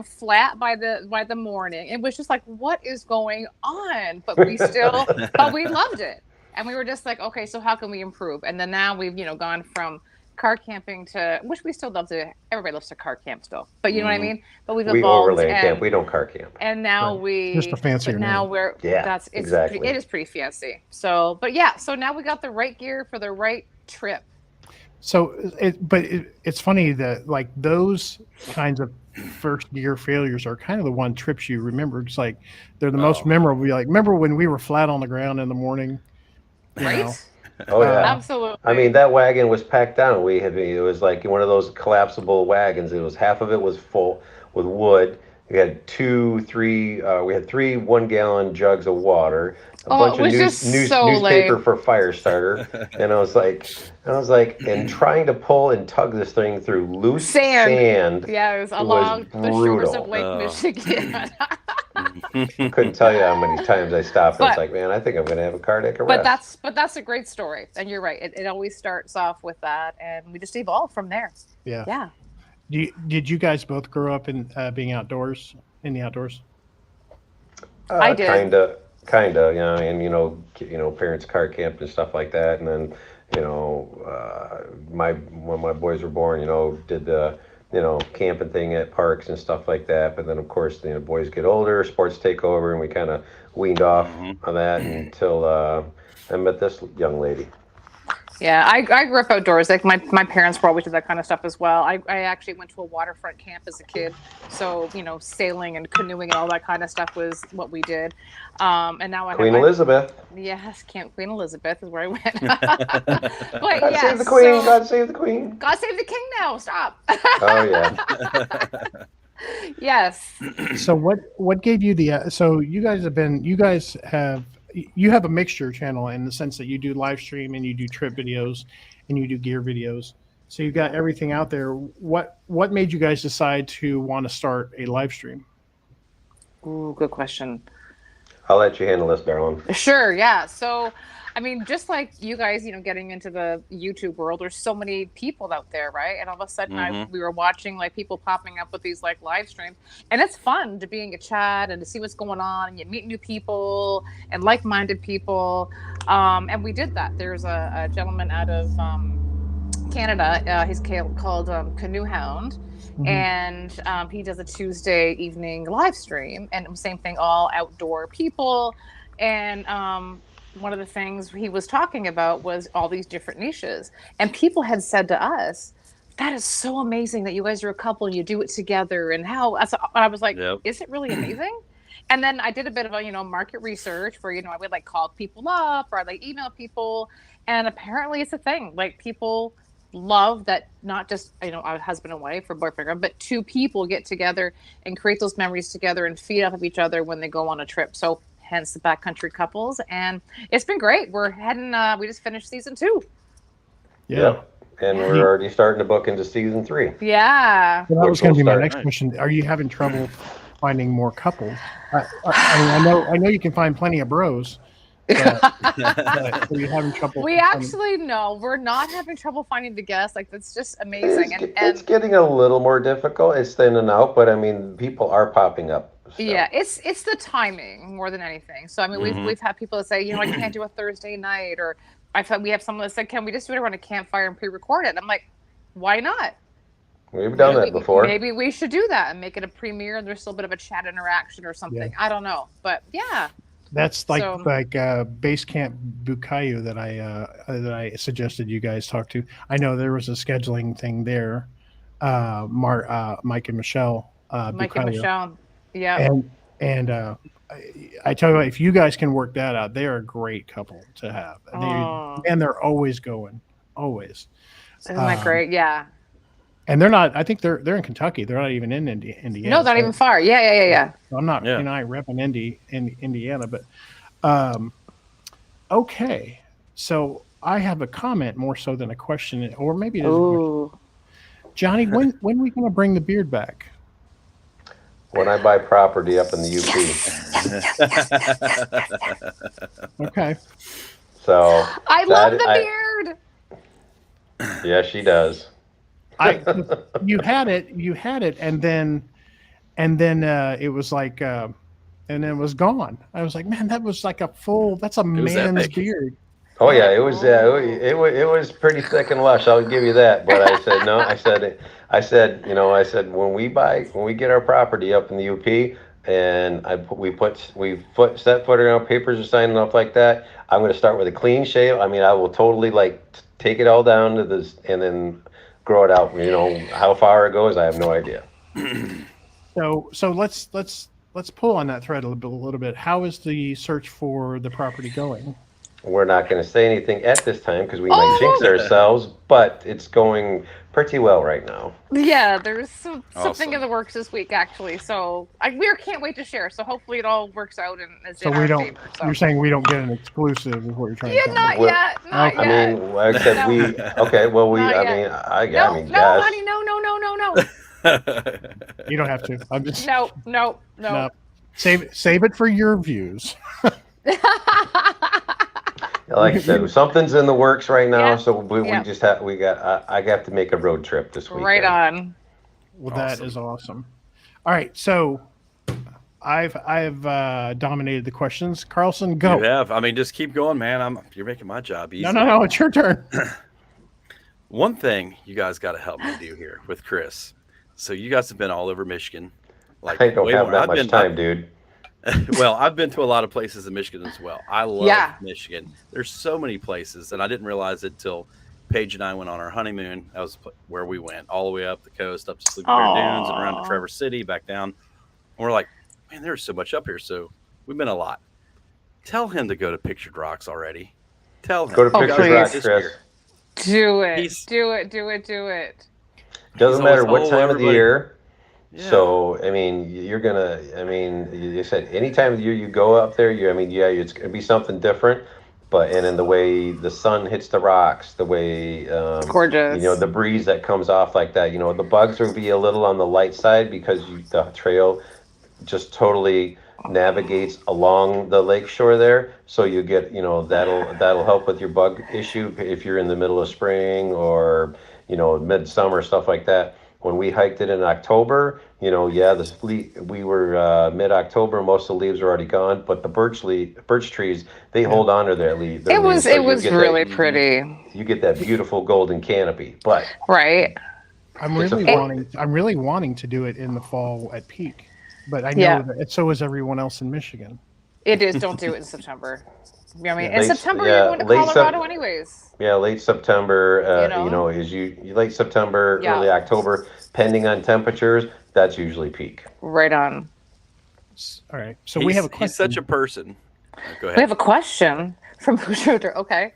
flat by the morning. It was just like, what is going on? But we loved it. And we were just like, okay, so how can we improve? And then now we've, gone from car camping to, which we still love to, everybody loves to car camp still, but you know what I mean? But we've
We
evolved.
overland camp. We don't car camp.
And now
Just a fancier
now
name.
we're,
exactly.
it is pretty fancy. So, but yeah, so now we got the right gear for the right trip.
So, it's funny that like those kinds of first gear failures are kind of the one trips you remember. It's like they're the most memorable. Like, remember when we were flat on the ground in the morning?
Right?
Oh yeah,
Absolutely.
I mean, that wagon was packed down. It was like one of those collapsible wagons. It was half of it was full with wood. We had 3 1-gallon jugs of water, a bunch of newspaper for fire starter, and I was like, and trying to pull and tug this thing through loose sand.
Yeah, it was along the shores of Lake Michigan.
Couldn't tell you how many times I stopped. I was like, man, I think I'm going to have a cardiac arrest.
But that's a great story, and you're right. It always starts off with that, and we just evolve from there.
Yeah.
Yeah.
Did you guys both grow up in being outdoors, in the outdoors?
I did.
Kinda, and parents car camped and stuff like that, and then when my boys were born, did the camping thing at parks and stuff like that. But then of course boys get older, sports take over, and we kind of weaned off on that until I met this young lady.
Yeah, I grew up outdoors. Like my parents were always did that kind of stuff as well. I actually went to a waterfront camp as a kid, so sailing and canoeing and all that kind of stuff was what we did. And now
Queen Elizabeth.
Yes, Camp Queen Elizabeth is where I went. But
God save the Queen! God save the Queen!
God save the King! Now stop.
Oh yeah.
Yes.
So what gave you the? So you guys have a mixture channel in the sense that you do live stream and you do trip videos and you do gear videos. So you've got everything out there. What made you guys decide to want to start a live stream?
Ooh, good question.
I'll let you handle this, Darlene.
Sure, yeah. So I mean, just like you guys, getting into the YouTube world, there's so many people out there, right? And all of a sudden, we were watching like people popping up with these like live streams, and it's fun to be in a chat and to see what's going on, and you meet new people and like-minded people. And we did that. There's a gentleman out of Canada. He's called Kuehl. And he does a Tuesday evening live stream, and same thing, all outdoor people. And one of the things he was talking about was all these different niches, and people had said to us, that is so amazing that you guys are a couple and you do it together, and how I was like, is it really amazing? And then I did a bit of market research where I would like call people up or like email people, and apparently it's a thing. Like, people love that, not just a husband and wife or boyfriend, but two people get together and create those memories together and feed off of each other when they go on a trip. So hence the backcountry couples, and it's been great. We're heading we just finished season 2.
And we're already starting to book into season 3.
Well, that was going to be my next question. Are you having trouble finding more couples? I mean, I know you can find plenty of bros. But are you having trouble?
We actually we're not having trouble finding the guests. Like, that's just amazing.
It's getting a little more difficult. It's thinning out, but I mean, people are popping up. So.
Yeah, it's the timing more than anything. So I mean, we've had people that say, I can't do a Thursday night, or we have someone that said, can we just do it around a campfire and pre-record it? I'm like, why not?
We've done that before.
Maybe we should do that and make it a premiere, and there's still a bit of a chat interaction or something. I don't know, but yeah.
That's like Base Camp Bukayu that I suggested you guys talk to. I know there was a scheduling thing there. Mike and Michelle.
Mike and Michelle. Yeah.
And I tell you what, if you guys can work that out, they're a great couple to have. And they're always going, always.
Isn't that great? Yeah.
And they're not. I think they're in Kentucky. They're not even in Indiana.
No, not even far. Yeah.
I'm not. I repping Indiana, but okay. So I have a comment more so than a question, or maybe it is a question. Johnny, when are we going to bring the beard back?
When I buy property up in the
UP. Okay.
So
I love the beard.
Yeah, she does.
You had it, and then it was like, and then it was gone. I was like, man, that was like that's a man's beard.
Oh yeah, it was pretty thick and lush. I'll give you that. But I said no. I said when we get our property up in the UP, and we set foot around, papers are signing up like that. I'm going to start with a clean shave. I mean, I will totally take it all down to this, and then grow it out. How far it goes, I have no idea.
So let's pull on that thread a little bit. How is the search for the property going?
We're not going to say anything at this time because we might jinx ourselves, but it's going pretty well right now.
Yeah, there's something in the works this week, actually. So we can't wait to share. So hopefully it all works out and is in our favor. So.
You're saying we don't get an exclusive, is what you're trying to say?
Not yet. Not yet.
I mean, like I said, okay. Well, I mean,
no, honey, no.
You don't have to. I'm just
no.
Save it for your views.
Like I said, something's in the works right now, so I have to make a road trip this weekend.
Right on.
Well, that is awesome. All right, so I've dominated the questions. Carlson, go.
You have. I mean, just keep going, man. You're making my job easy.
No, it's your turn.
One thing you guys got to help me do here with Chris. So you guys have been all over Michigan.
I don't have that much time, dude.
Well, I've been to a lot of places in Michigan as well. I love Michigan. There's so many places, and I didn't realize it till Paige and I went on our honeymoon. That was where we went, all the way up the coast, up to Sleepy Bear Dunes, and around to Traverse City, back down. And we're like, man, there's so much up here. So we've been a lot. Tell him to go to Pictured Rocks already. Tell him.
Go to Pictured Rocks, Chris.
Do it.
Doesn't matter what time of the year. Yeah. So, I mean, you said any time of the year you go up there, it's going to be something different. And in the way the sun hits the rocks, the way,
gorgeous,
the breeze that comes off like that, the bugs will be a little on the light side because the trail just totally navigates along the lake shore there. So you get, that'll help with your bug issue if you're in the middle of spring or, midsummer, stuff like that. When we hiked it in October, we were mid-October, most of the leaves are already gone, but the birch trees, they hold on to their leaves.
It was
So
really pretty.
you get that beautiful golden canopy, but
Right.
I'm
It's a
really wanting to do it in the fall at peak, but I know that so is everyone else in Michigan.
It is. Don't do it in September. I mean, in
Late-
September
yeah,
you're going to
late
Colorado anyways.
yeah, late September,
You know?
is late September,
Yeah.
early October, depending on temperatures, that's usually peak.
Right on.
All right. So we have a question.
He's such a person. Go
We
ahead.
have a question from Shooter. Okay.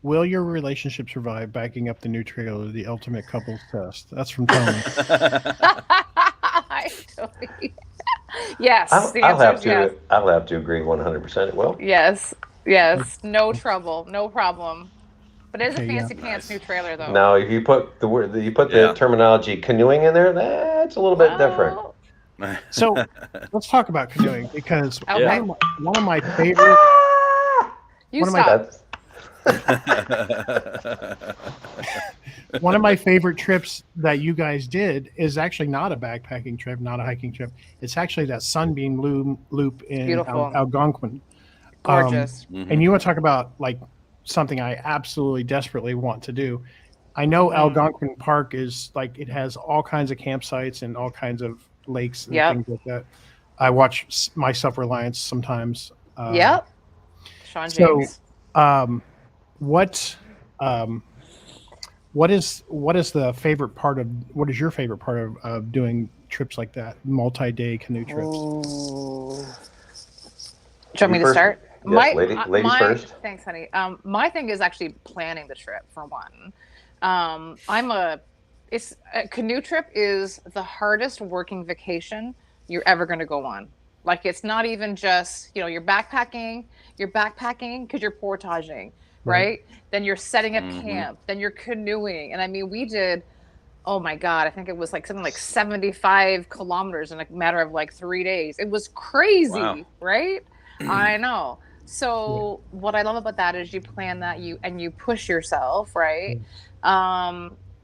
Will your relationship survive backing up the new trailer, the ultimate couples test? That's from Tony.
Hi, Tony. Yes. The
I'll
answer
have
is
to.
yes.
I'll have to agree 100%. It will.
Yes. Yes. No trouble. No problem. But it is a
Okay,
fancy pants new trailer, though.
Now, if you put
Yeah.
the terminology canoeing in there, that's a little bit different.
Well,
So let's talk about canoeing because
Okay.
one of my favorite
you
One of my-
stop.
one of my favorite trips that you guys did is actually not a backpacking trip, not a hiking trip. It's actually that Sunbeam loop in
Beautiful.
Algonquin.
Gorgeous.
And you want to talk about like something I absolutely desperately want to do. I know Algonquin Park is like it has all kinds of campsites and all kinds of lakes and
Yep.
things like that. I watch My Self-Reliance sometimes.
Yep. Sean
so-
James.
What is the favorite part of what is your favorite part of doing trips like that, multi-day canoe trips?
Ooh. Do you want me to
First.
start?
Yes, ladies first.
Thanks, honey. My thing is actually planning the trip for one. A canoe trip is the hardest working vacation you're ever going to go on. Like it's not even just, you're backpacking because you're portaging, right? Then you're setting up camp, then you're canoeing. And I mean, we did, oh my God, I think it was like something like 75 kilometers in a matter of like 3 days. It was crazy,
Wow.
right? I know. So what I love about that is you plan that you push yourself, right?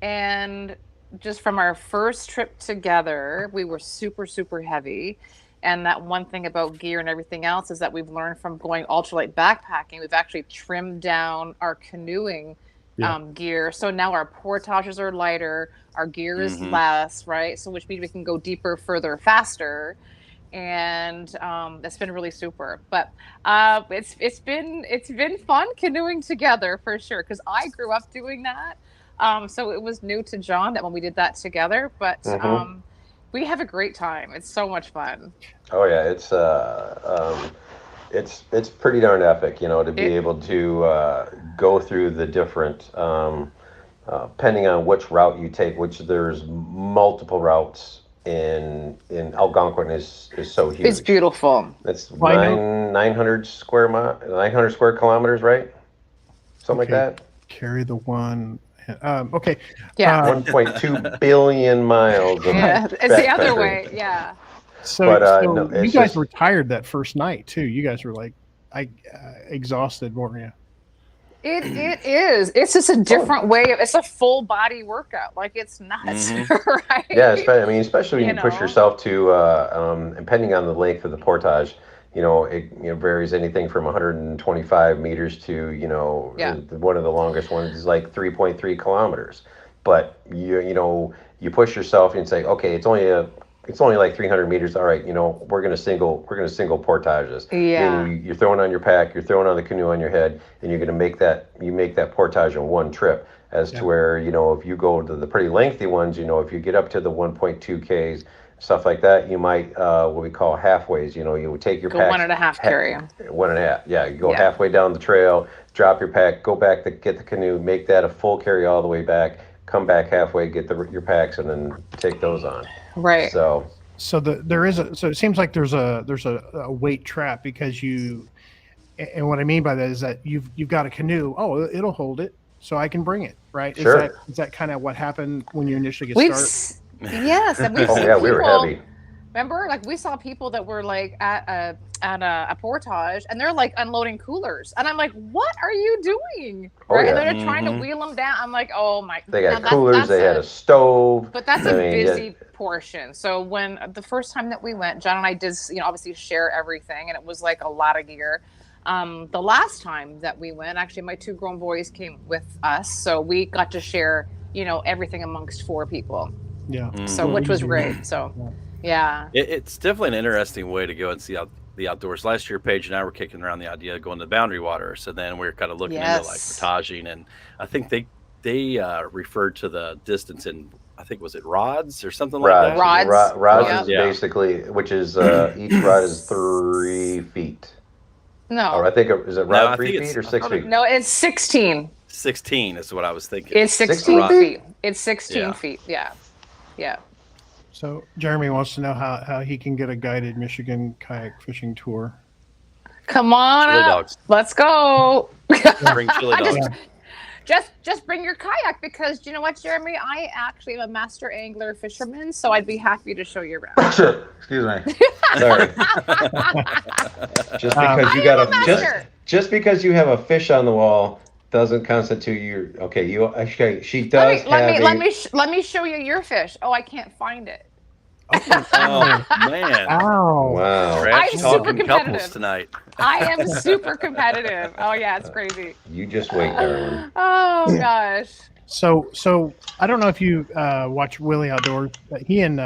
And just from our first trip together, we were super, super heavy. And that one thing about gear and everything else is that we've learned from going ultralight backpacking, we've actually trimmed down our canoeing gear. So now our portages are lighter, our gear is less, right? So which means we can go deeper, further, faster. And that's been really super. But it's been fun canoeing together for sure, because I grew up doing that. So it was new to John that when we did that together, but we have a great time. It's so much fun.
Oh yeah, it's pretty darn epic, to be able to go through the different, depending on which route you take, which there's multiple routes in Algonquin is so huge.
It's beautiful.
It's 900 square kilometers, right? Something like that.
Carry the one. Okay.
Yeah.
1.2 billion miles. Of
It's the other
backcountry.
way. Yeah.
So,
But,
so
no,
you
it's
guys
just-
were tired that first night too. You guys were like, exhausted, weren't you?
It is. It's just a different way. It's a full body workout. Like it's nuts, right?
Yeah, especially when you push
know?
yourself to, depending on the length of the portage, it varies anything from 125 meters to, one of the longest ones is like 3.3 kilometers. But you push yourself and say, okay, it's only like 300 meters. All right, we're gonna single portages.
Yeah.
And you're throwing on your pack, you're throwing on the canoe on your head, and you're gonna make that portage in one trip. As to where if you go to the pretty lengthy ones, if you get up to the 1.2 Ks, stuff like that, you might what we call halfways. You would take your
Go
pack
1.5 carry.
1.5. Yeah, you go halfway down the trail, drop your pack, go back to get the canoe, make that a full carry all the way back, come back halfway, get your packs, and then take those on.
Right.
So
it seems like there's a weight trap because and what I mean by that is that you've got a canoe. Oh, it'll hold it, so I can bring it. Right?
Sure.
Is that kind of what happened when you initially get started?
Yes, and we've
oh
seen
yeah, we were
people-
heavy.
Remember, like we saw people that were like at a portage, and they're like unloading coolers, and I'm like, "What are you doing?"
Oh,
Right?
yeah.
And they're trying to wheel them down. I'm like, "Oh my!"
They got
Now
coolers. They had a stove.
But that's
I
a
mean,
busy portion. So when the first time that we went, John and I did, obviously share everything, and it was like a lot of gear. The last time that we went, actually, my 2 grown boys came with us, so we got to share, everything amongst 4 people.
Yeah.
So which was great. So, yeah.
It's definitely an interesting way to go and see the outdoors. Last year, Paige and I were kicking around the idea of going to Boundary Water. So then we were kind of looking into like portaging, and I think they referred to the distance in, I think, was it rods or something like that?
Rods.
Is basically, which is each rod is 3 feet.
No.
Or I think is it rod 3 feet or 6 feet?
No, it's 16.
16 is what I was thinking.
It's 16 feet. It's 16 feet. Yeah. Yeah.
So Jeremy wants to know how he can get a guided Michigan kayak fishing tour.
Come on
Chili
up.
dogs.
Let's go.
Bring chili dogs.
Just bring your kayak, because you know what, Jeremy? I actually am a master angler fisherman, so I'd be happy to show you around.
Excuse me. Sorry. Just because you got just because you have a fish on the wall doesn't constitute your she does
let me show you your fish. Oh, I can't find it.
Oh man!
Ow.
Wow!
Trash
I'm
talking
super
couples
competitive.
tonight.
I am super competitive. Oh yeah, it's crazy.
You just wait, darling.
Oh gosh.
So I don't know if you watch Willie Outdoors. He and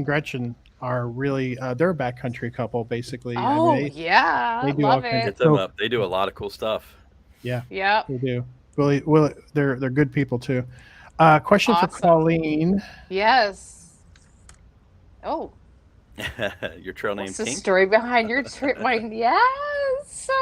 Gretchen are really they're a backcountry couple basically.
Oh
they do
love
all kinds
Get
it.
them up. They do a lot of cool stuff.
Yeah.
Yep.
They do. Willie, they're good people too. Question for
Awesome.
Colleen.
Yes. Oh.
Your trail name
What's the
Tink?
story behind your trip? Yes. So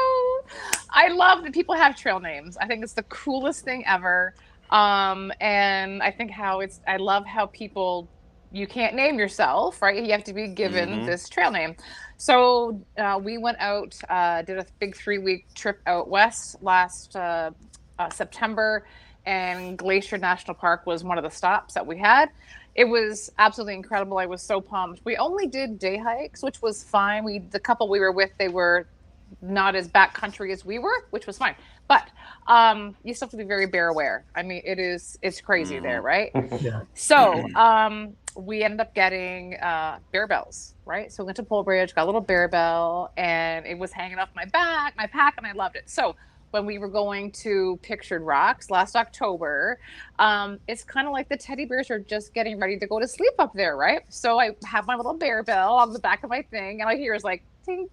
I love that people have trail names. I think it's the coolest thing ever. And I think I love how people, you can't name yourself, right? You have to be given this trail name. So we went out, did a big 3-week trip out west last September, and Glacier National Park was one of the stops that we had. It was absolutely incredible. I was so pumped. We only did day hikes, which was fine. The couple we were with, they were not as backcountry as we were, which was fine. But you still have to be very bear aware. I mean, it's crazy there, right?
Yeah.
So we ended up getting bear bells, right? So we went to Pole Bridge, got a little bear bell, and it was hanging off my pack, and I loved it. So when we were going to Pictured Rocks last October, it's kind of like the teddy bears are just getting ready to go to sleep up there, right? So I have my little bear bell on the back of my thing, and I hear is like tink,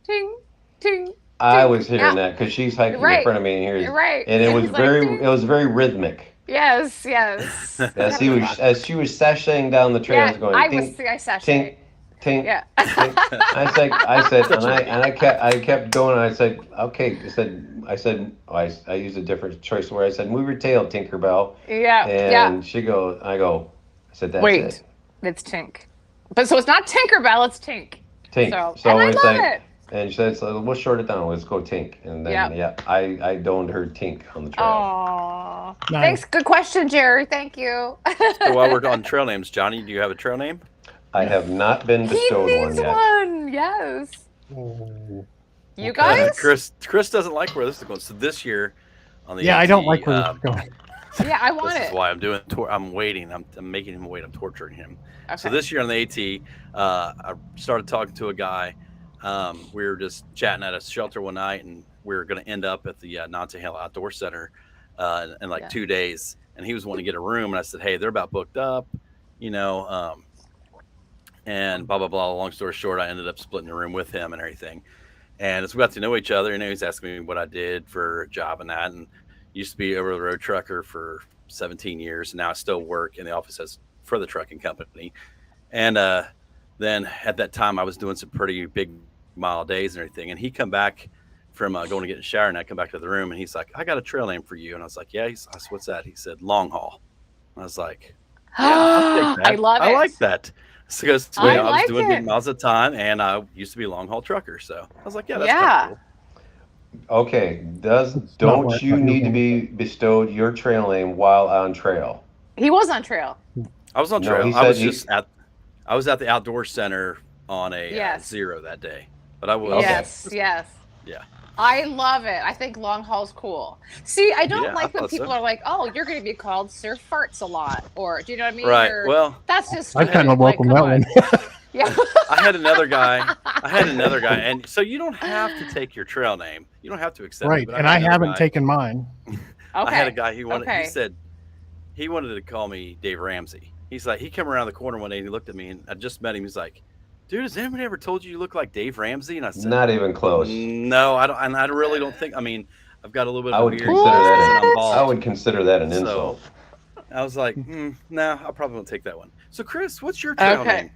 ting, ting.
I was hearing that because she's hiking in front of me, and here's and it was very rhythmic.
Yes.
As she was sashaying down the trail, going
I
tink,
sashayed.
Tink,
Yeah.
tink. I said, and I kept going. And I said, okay. I used a different choice where I said, move your tail, Tinkerbell.
Yeah.
And she goes, I said, that's it.
It's Tink. But so it's not Tinkerbell, it's Tink.
Tink.
So and I love it.
And she said, so we'll short it down. Let's go Tink. And then, I doned her Tink on the trail.
Aww.
Nice.
Thanks. Good question, Jerry. Thank you.
So while we're on trail names, Johnny, do you have a trail name?
I have not been bestowed one yet.
One. Yes.
Oh.
You guys?
Chris doesn't like where this is going. So this year on the
I don't like where this is going.
Yeah, I want
this
it.
is why I'm doing. I'm waiting. I'm making him wait. I'm torturing him.
Okay.
So this year on the AT, I started talking to a guy. We were just chatting at a shelter one night, and we were going to end up at the Nancy Hill Outdoor Center in 2 days. And he was wanting to get a room, and I said, "Hey, they're about booked up, and blah blah blah." Long story short, I ended up splitting the room with him and everything. And as we got to know each other, he's asking me what I did for a job and that. And used to be over the road trucker for 17 years. And now I still work in the office for the trucking company. And then at that time, I was doing some pretty big mile days and everything. And he come back from going to get in the shower, and I come back to the room, and he's like, "I got a trail name for you." And I was like, "Yeah." I said, "What's that?" He said, "Long Haul." I was like, "Yeah, I'll take that.
I love it.
I like that." So because I was doing
it.
big miles at a time, and I used to be a long haul trucker. So I was like, "Yeah, that's kind of cool."
Okay. Don't you need to be bestowed your trail name while on trail?
He was on trail.
I was on
No,
trail.
he
I was
said
just at I was at the outdoor center on a
Yes.
0 that day, but I was.
Yes, yes.
Yeah.
I love it. I think long haul's cool. See, I don't
Yeah, I
like when
thought
people
so.
are like, "Oh, you're going to be called Sir Farts a lot," or do you know what I mean?
Right.
Or,
Well,
that's just
I
stupid.
kind of
Like,
welcome
come
that
on.
one.
Yeah.
I had another guy, and so you don't have to take your trail name. You don't have to accept it.
Right.
But
And
had
I
another
haven't
guy-
taken mine.
I had a
Okay.
guy. He
Okay.
said he wanted to call me Dave Ramsey. He's like, he came around the corner one day and he looked at me, and I just met him. He's like, "Dude, has anybody ever told you look like Dave Ramsey?" And I said,
Not even close.
"No, I don't." And I really don't think. I mean, I've got a little bit
I
of a
would
beard,
consider that.
and I'm bald.
I would consider that an
So,
insult.
I was like, "No, I probably won't take that one." So, Chris, what's your trail
Okay.
name?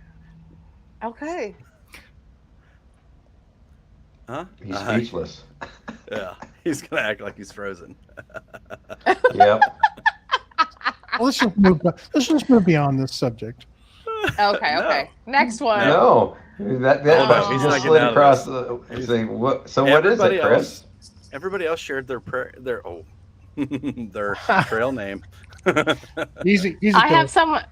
Okay.
Huh?
He's speechless.
Yeah, he's gonna act like he's frozen.
Yep.
Well, let's just move beyond this subject.
Okay.
No.
Okay. Next one.
No, that
Hold on,
just
he's not
slid
getting out of
across
this.
the. Say what? So what is it, Chris?
Everybody else shared their their trail name.
Easy.
I have someone.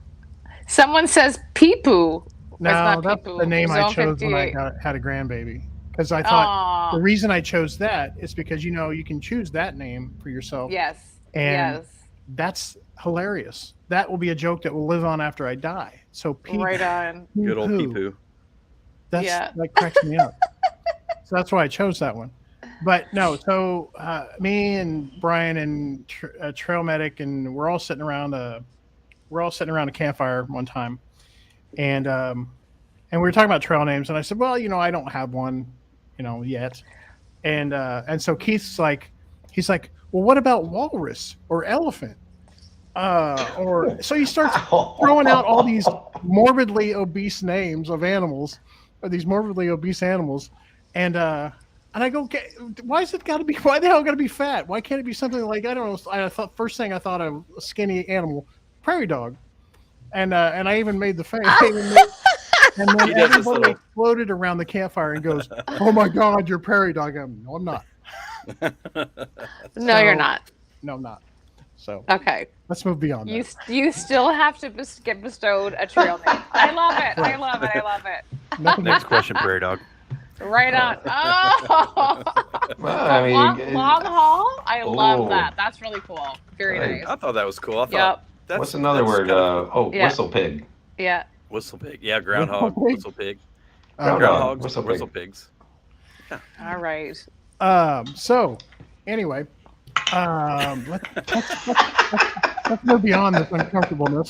Someone says Peepoo.
No,
not
that's
Peepoo.
the name I
Zone
chose when I
58.
had a grandbaby. Because I thought the
Aw.
reason I chose that is because you can choose that name for yourself.
Yes.
And
Yes.
that's hilarious. That will be a joke that will live on after I die. So
Right on.
Good old Peepoo.
Yeah.
That cracks me up. So that's why I chose that one. But no, so me and Brian and Trail Medic, and we're all sitting around a campfire one time, and we were talking about trail names, and I said, well, I don't have one, yet, and so Keith's like, he's like, well, what about walrus or elephant? Or so he starts throwing out all these morbidly obese names of animals, or these morbidly obese animals, and I go, why the hell got to be fat? Why can't it be something like, I don't know? I thought first thing I thought of a skinny animal, prairie dog, and I even made the face, and then
He does this
everybody
little-
exploded around the campfire and goes, oh my God, you're prairie dog. No, I'm not.
No, you're not.
No, I'm not. So
Okay.
let's move beyond that.
You still have to get bestowed a trail name. I love it. I love it. I love it.
Nothing
Next question, Prairie Dog.
Right on. Oh.
Well, I mean,
long haul. I love
Ooh.
that. That's really cool. Very
Right.
nice.
I thought that was cool. I thought
Yep.
that's
what's another word?
kinda cool.
Yeah.
Whistle pig.
Yeah.
Whistle pig. Yeah, groundhog,
Whistle pig.
whistle pig.
Groundhog,
Groundhogs,
whistle
whistle,
pig.
pigs.
All right.
So anyway, let's move beyond this uncomfortableness.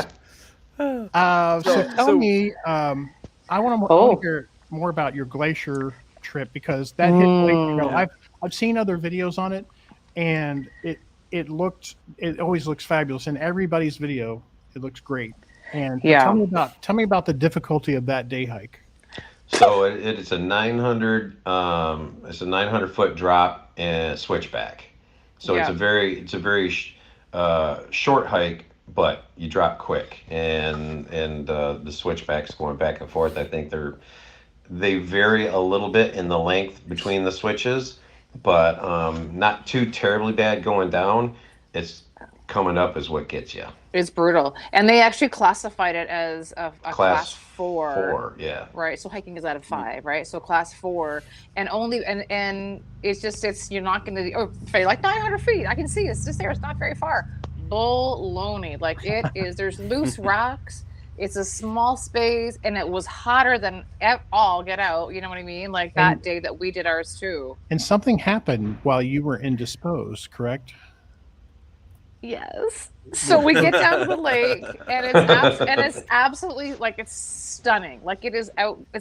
So tell
so-
me, I want to
Oh.
hear more about your glacier trip, because that hit Glacier Trail. I've seen other videos on it, and it always looks fabulous. In everybody's video, it looks great. And
Yeah.
tell me about the difficulty of that day hike.
So it's a 900 foot drop and switchback. So it's
Yeah.
a very short hike, but you drop quick, and the switchbacks going back and forth. I think they vary a little bit in the length between the switches, but not too terribly bad going down. It's coming up is what gets you.
It's brutal. And they actually classified it as a class 4.
4, yeah.
Right. So hiking is out of 5, right? So class 4, and it's you're not going to, like 900 feet. I can see it's just there. It's not very far. Baloney. Like it is, there's loose rocks. It's a small space, and it was hotter than all get out. You know what I mean? Like that day that we did ours too.
And something happened while you were indisposed, correct?
Yes. So we get down to the lake, and it's absolutely, like, it's stunning. Like, it's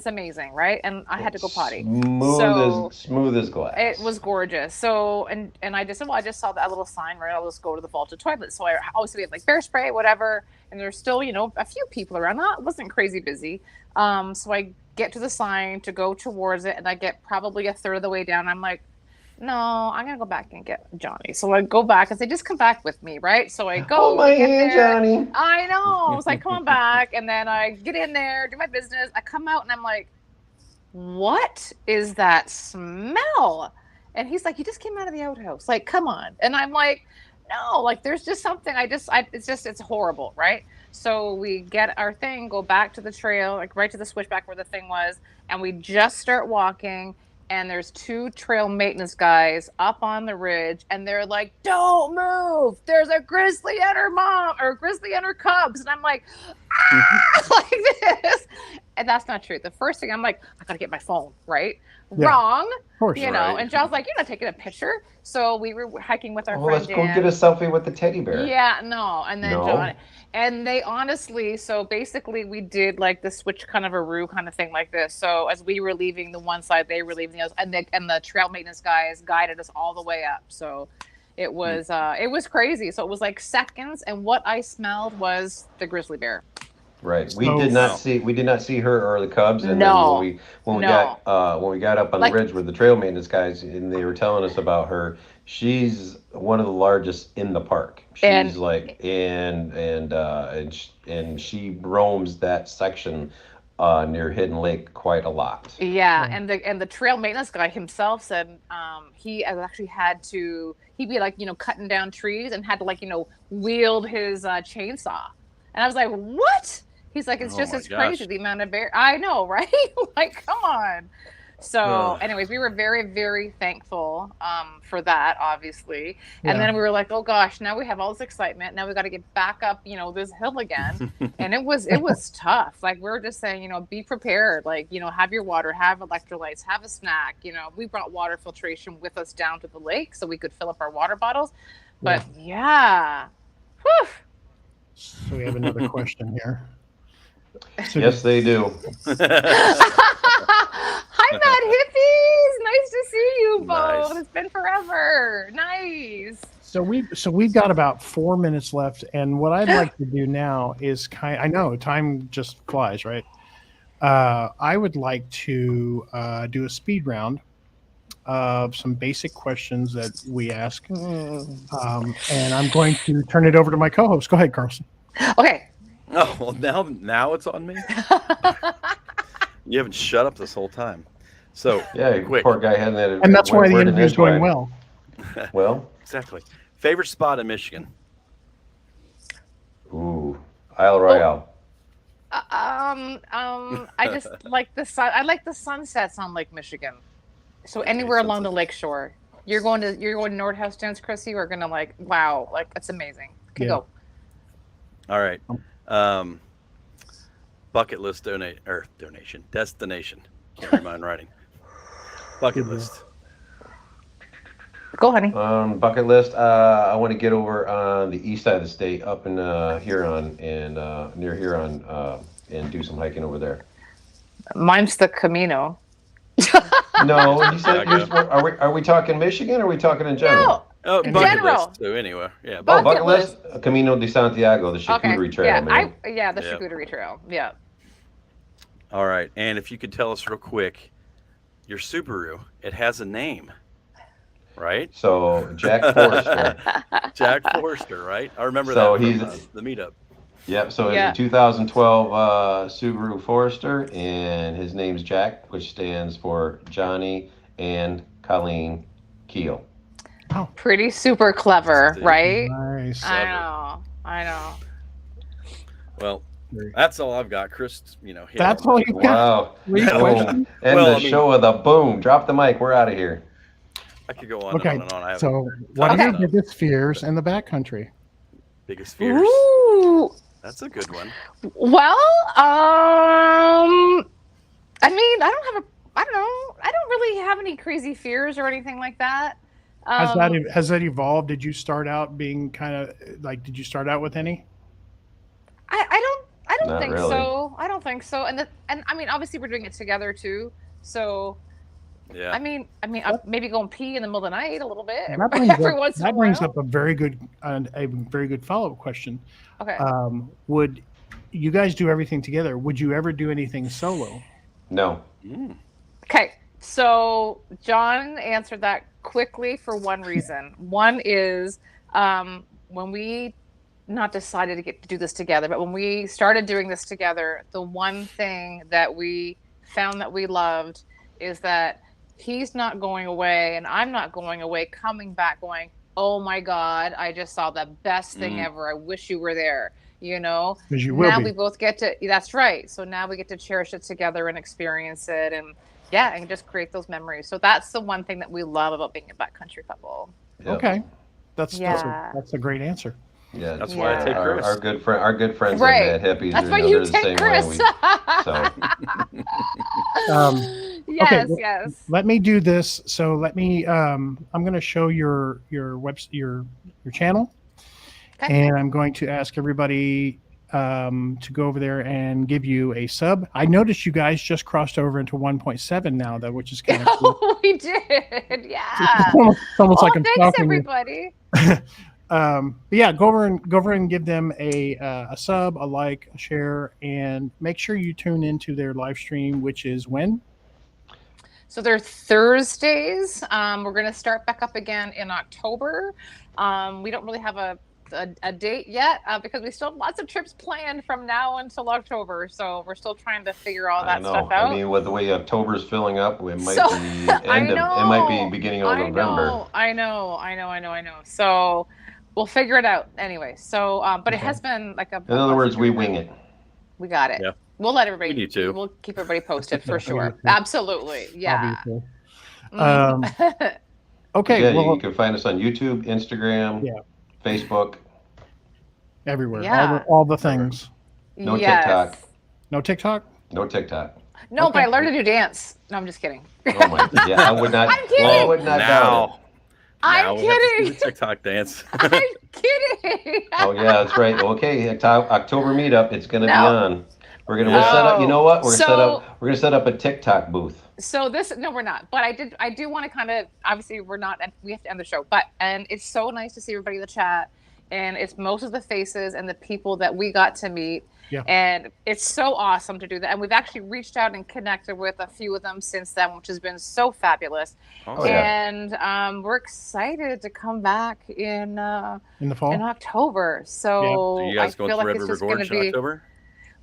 amazing, right? And I had to go potty.
Smooth as glass.
It was gorgeous. So and I just said, well, I just saw that little sign, right? I'll just go to the vaulted toilet. So I always have like bear spray, whatever. And there's still, a few people around. It wasn't crazy busy. So I get to the sign to go towards it, and I get probably a third of the way down. I'm like, no, I'm gonna go back and get Johnny. So I go back and say, just come back with me, right? So I go.
Hold my
get
hand,
there.
Johnny.
I know. I was like, come on back, and then I get in there, do my business. I come out, and I'm like, what is that smell? And he's like, you just came out of the outhouse. Like, come on. And I'm like, no, like there's just something. It's horrible, right? So we get our thing, go back to the trail, like right to the switchback where the thing was, and we just start walking. And there's 2 trail maintenance guys up on the ridge, and they're like, "Don't move! There's a grizzly and her mom, or a grizzly and her cubs." And I'm like, "Ah!" like this. And that's not true. The first thing I'm like, I gotta get my phone, right?
Yeah.
Wrong.
Of course.
You know,
Right.
and John's like, "You're not taking a picture." So we were hiking with our
Well,
friend
let's go
Dan.
get a selfie with the teddy bear.
Yeah, no. And then
No?
John, and they honestly, so basically we did like the switch kind of a roo kind of thing like this. So as we were leaving the one side, they were leaving the other, and the trail maintenance guys guided us all the way up. So it was crazy. So it was like seconds, and what I smelled was the grizzly bear.
Right. We
So-
did not see her or the cubs. And
No.
then when we
No.
got up on
Like-
the ridge with the trail maintenance guys, and they were telling us about her, she's one of the largest in the park. She's
And-
like and she roams that section near Hidden Lake quite a lot.
Yeah,
Yeah.
and the trail maintenance guy himself said he actually had to, he'd be like, cutting down trees and had to like, wield his chainsaw. And I was like, what? He's like, it's
Oh
just
my
as crazy
gosh.
the amount of bear. I know, right? Like, come on. So,
Ugh.
anyways, we were very, very thankful for that, obviously. And
Yeah.
then we were like, oh gosh, now we have all this excitement. Now we got to get back up, this hill again. And it was tough. Like we were just saying, be prepared. Like, have your water, have electrolytes, have a snack. We brought water filtration with us down to the lake so we could fill up our water bottles. But yeah. Whew.
So we have another question here. So
Yes, they do.
Hi, Mad Hippies. Nice to see you both.
Nice.
It's been forever. Nice.
So we've got about 4 minutes left, and what I'd like to do now is I know time just flies, right? I would like to do a speed round of some basic questions that we ask, and I'm going to turn it over to my co-host. Go ahead, Carlson.
Okay.
Oh, well, now it's on me. You haven't shut up this whole time. So
Yeah,
quick.
poor guy hadn't had
And that's why the
word in
interview's
his
going
way.
well.
Well,
Exactly. Favorite spot in Michigan?
ooh, Isle Royale.
I just like the sun. I like the sunsets on Lake Michigan. So anywhere along the lake shore. You're going to Nordhaus Dance, Chris. You are gonna like, wow, like it's amazing. Okay,
Yeah.
go.
All right. Bucket list donation destination. Can't read my own writing. Bucket
Good
list.
Go, honey.
Bucket list. I want to get over on the east side of the state, up in Huron and near Huron, and do some hiking over there.
Mine's the Camino.
No, you said
Okay.
are we talking Michigan or are we talking in general?
No.
Oh,
In
bucket
general.
list. So anyway, yeah.
Oh,
Bucket
bucket list. Camino de Santiago, the
Okay.
charcuterie trail,
Yeah,
man.
the
Yeah.
charcuterie trail. Yeah.
All right. And if you could tell us real quick, your Subaru, it has a name, right?
So Jack Forrester.
Jack Forrester, right? I remember
So
that
he's-
from the meetup.
Yep. So
Yeah.
it's a 2012 Subaru Forester, and his name's Jack, which stands for Johnny and Colleen Kuehl.
Pretty super clever,
Interesting.
right?
Nice.
I know.
Well, that's all I've got. Chris, hit
That's
all
all
my-
you got.
Wow.
3
Boom.
questions.
End
Well,
the
I mean-
show with a boom. Drop the mic. We're out of here.
I could go on
Okay.
and on and on. I have
So, what are
Okay.
your biggest fears in the backcountry?
biggest fears.
Ooh.
That's a good one.
Well, I mean, I don't know. I don't really have any crazy fears or anything like that.
Has that evolved? Did you start out being kind of like? Did you start out with any?
I don't
Not
think
really.
so. I don't think so. And I mean, obviously we're doing it together too. So
Yeah.
I mean, maybe go and pee in the middle of the night a little bit
That brings
every
up,
once in a
that brings
while.
up a very good follow-up question.
Okay.
Would you guys do everything together? Would you ever do anything solo?
No.
Mm.
Okay, so John answered that quickly for one reason. One is when we not decided to get to do this together, but when we started doing this together, the one thing that we found that we loved is that he's not going away and I'm not going away, coming back going, oh my God, I just saw the best thing ever. I wish you were there. you know.
Because you will
Now
be.
we both get to, that's right. So now we get to cherish it together and experience it, and just create those memories. So that's the one thing that we love about being a backcountry couple.
Yep.
Okay. That's
Yeah.
that's a great answer.
Yeah,
That's why I take Chris.
our good friends
Right.
at Mad Hippies.
That's why
they're
you
the
take
same
Chris.
way. So
Yes,
well,
yes.
Let me do this. So let me. I'm going to show your your channel,
Okay.
and I'm going to ask everybody to go over there and give you a sub. I noticed you guys just crossed over into 1.7 now, though, which is kind of cool.
Oh, we did. Yeah.
It's almost like I'm
thanks,
talking.
everybody.
But yeah, go over and give them a sub, a like, a share, and make sure you tune into their live stream, which is when.
So they're Thursdays. We're going to start back up again in October. We don't really have a date yet because we still have lots of trips planned from now until October. So we're still trying to figure all that stuff out.
I mean, with the way October's filling up, it might
So-
be it might be beginning of November.
I know. So we'll figure it out anyway. So, but it has been like
In other words, we wing it.
We got it.
Yeah.
We'll let everybody.
We need to.
We'll keep everybody posted for
Yeah,
sure.
yeah.
Absolutely. Yeah.
Obviously. Okay.
Yeah,
well,
you can find us on YouTube, Instagram, Facebook.
everywhere.
Yeah.
All the things.
No
Yes.
TikTok.
No TikTok?
No TikTok.
No, but
Okay.
I learned to do dance. No, I'm just kidding.
Oh my! Yeah, I would not.
I'm kidding.
I would not doubt it.
I'm
we have to do
kidding.
the TikTok dance.
I'm kidding.
Oh yeah, that's right. Okay, October meetup. It's going to be
No.
on. We're going to set up. You know what? We're
So-
going to set up a TikTok booth.
So no, we're not. But I do want to kind of, obviously we're not, we have to end the show, and it's so nice to see everybody in the chat, and it's most of the faces and the people that we got to meet.
Yeah.
And it's so awesome to do that. And we've actually reached out and connected with a few of them since then, which has been so fabulous.
Oh, yeah.
And we're excited to come back in
In the fall?
October. So,
So you guys
I
going
feel
to
like
River
it's just going
Gorge
to
in
be.
October?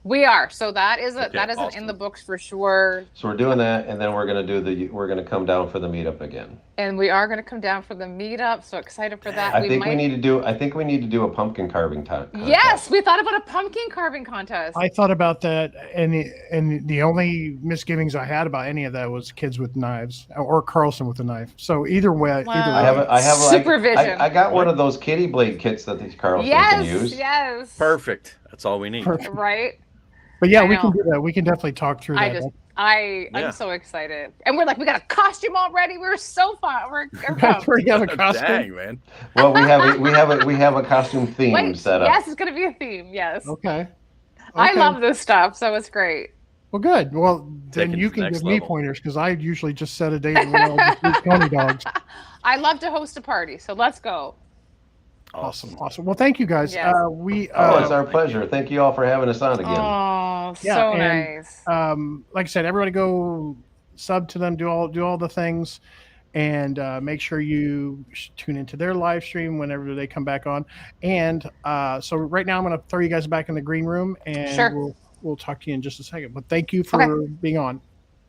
We are. So that is
Okay,
that isn't in
awesome.
the books for sure.
So we're doing that, and then we're going to come down for the meetup again.
And we are going to come down for the meetup. So excited for that.
I think we need to do a pumpkin carving contest.
Yes, we thought about a pumpkin carving contest.
I thought about that, and the only misgivings I had about any of that was kids with knives or Carlson with a knife. So either way,
Wow.
I have
Supervision.
I got one of those kitty blade kits that these Carlson can use.
Yes.
Perfect. That's all we need.
Perfect.
Right.
But yeah,
I
we can
know.
do that. We can definitely talk through that.
I'm
Yeah.
so excited. And we're like, we got a costume already. We're so fun. We're
That's where you have a costume.
Dang, man.
Well, we have a costume theme
Wait,
set up.
yes, it's gonna be a theme. Yes.
Okay.
I
Okay.
love this stuff, so it's great.
Well, good. Well, then
Taking it
you
to the
can
next
give me
level.
pointers because I usually just set a date and we'll all just eat Coney dogs.
I love to host a party, so let's go.
Awesome. Well, thank you guys.
Yes.
We
Oh, it's our pleasure. Thank you all for having us on again.
Oh,
Yeah,
so
and,
nice.
like I said, everybody go sub to them, do all the things, and make sure you tune into their live stream whenever they come back on. And so right now I'm going to throw you guys back in the green room, and
Sure.
we'll talk to you in just a second. But thank you for being on.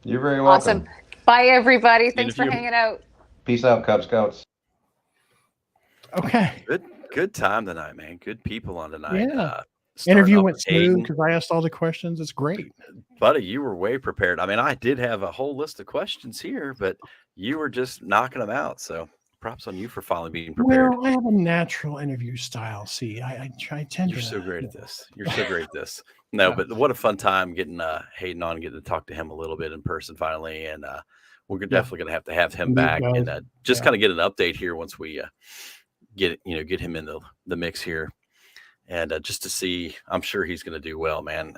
You're very welcome.
Awesome. Bye, everybody. Thanks
you.
for hanging out.
Peace out, Cub Scouts.
Okay.
Good time tonight, man. Good people on tonight.
Yeah.
Starting
Interview
off
went
with
smooth
Hayden.
because I asked all the questions. It's great.
Buddy, you were way prepared. I mean, I did have a whole list of questions here, but you were just knocking them out. So props on you for finally being prepared.
Well, I have a natural interview style. See, I tend
You're
to.
so great at this. You're so great at this. No, but what a fun time getting Hayden on, getting to talk to him a little bit in person finally. And we're definitely going to have him
You
back
guys.
and just kind of get an update here once we get him in the mix here. And just to see, I'm sure he's going to do well, man.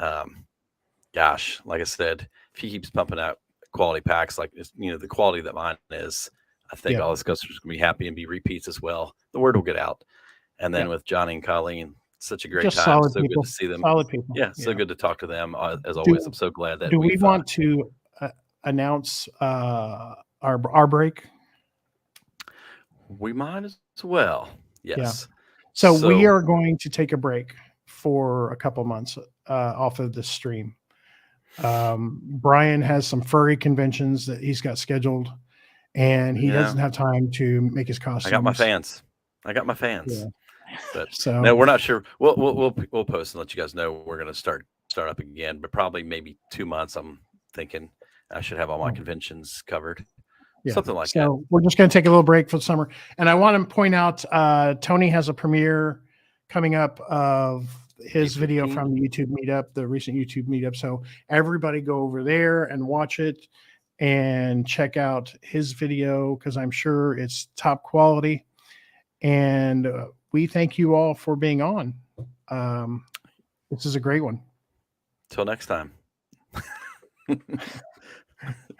Gosh, like I said, if he keeps pumping out quality packs, like the quality that mine is, I think all his customers are going to be happy and be repeats as well. The word will get out. And then with Johnny and Colleen, such a great
Just
time.
solid
So
people.
good to see them.
Solid people.
Yeah, so good to talk to them as always. I'm so glad that
Do we
we've,
want to announce our break?
we might as well. Yes.
So we are going to take a break for a couple months off of the stream. Brian has some furry conventions that he's got scheduled, and he doesn't have time to make his costumes.
I got my fans.
Yeah.
But
So
no, we're not sure. We'll post and let you guys know we're going to start up again, but probably maybe 2 months. I'm thinking I should have all my conventions covered.
yeah.
Something like that.
So we're just going to take a little break for the summer. And I want to point out, Tony has a premiere coming up of his video from the YouTube meetup, the recent YouTube meetup. So everybody go over there and watch it and check out his video, because I'm sure it's top quality. And we thank you all for being on. This is a great one.
Till next time.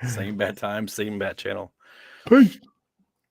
Same bad time, same bad channel.
Peace.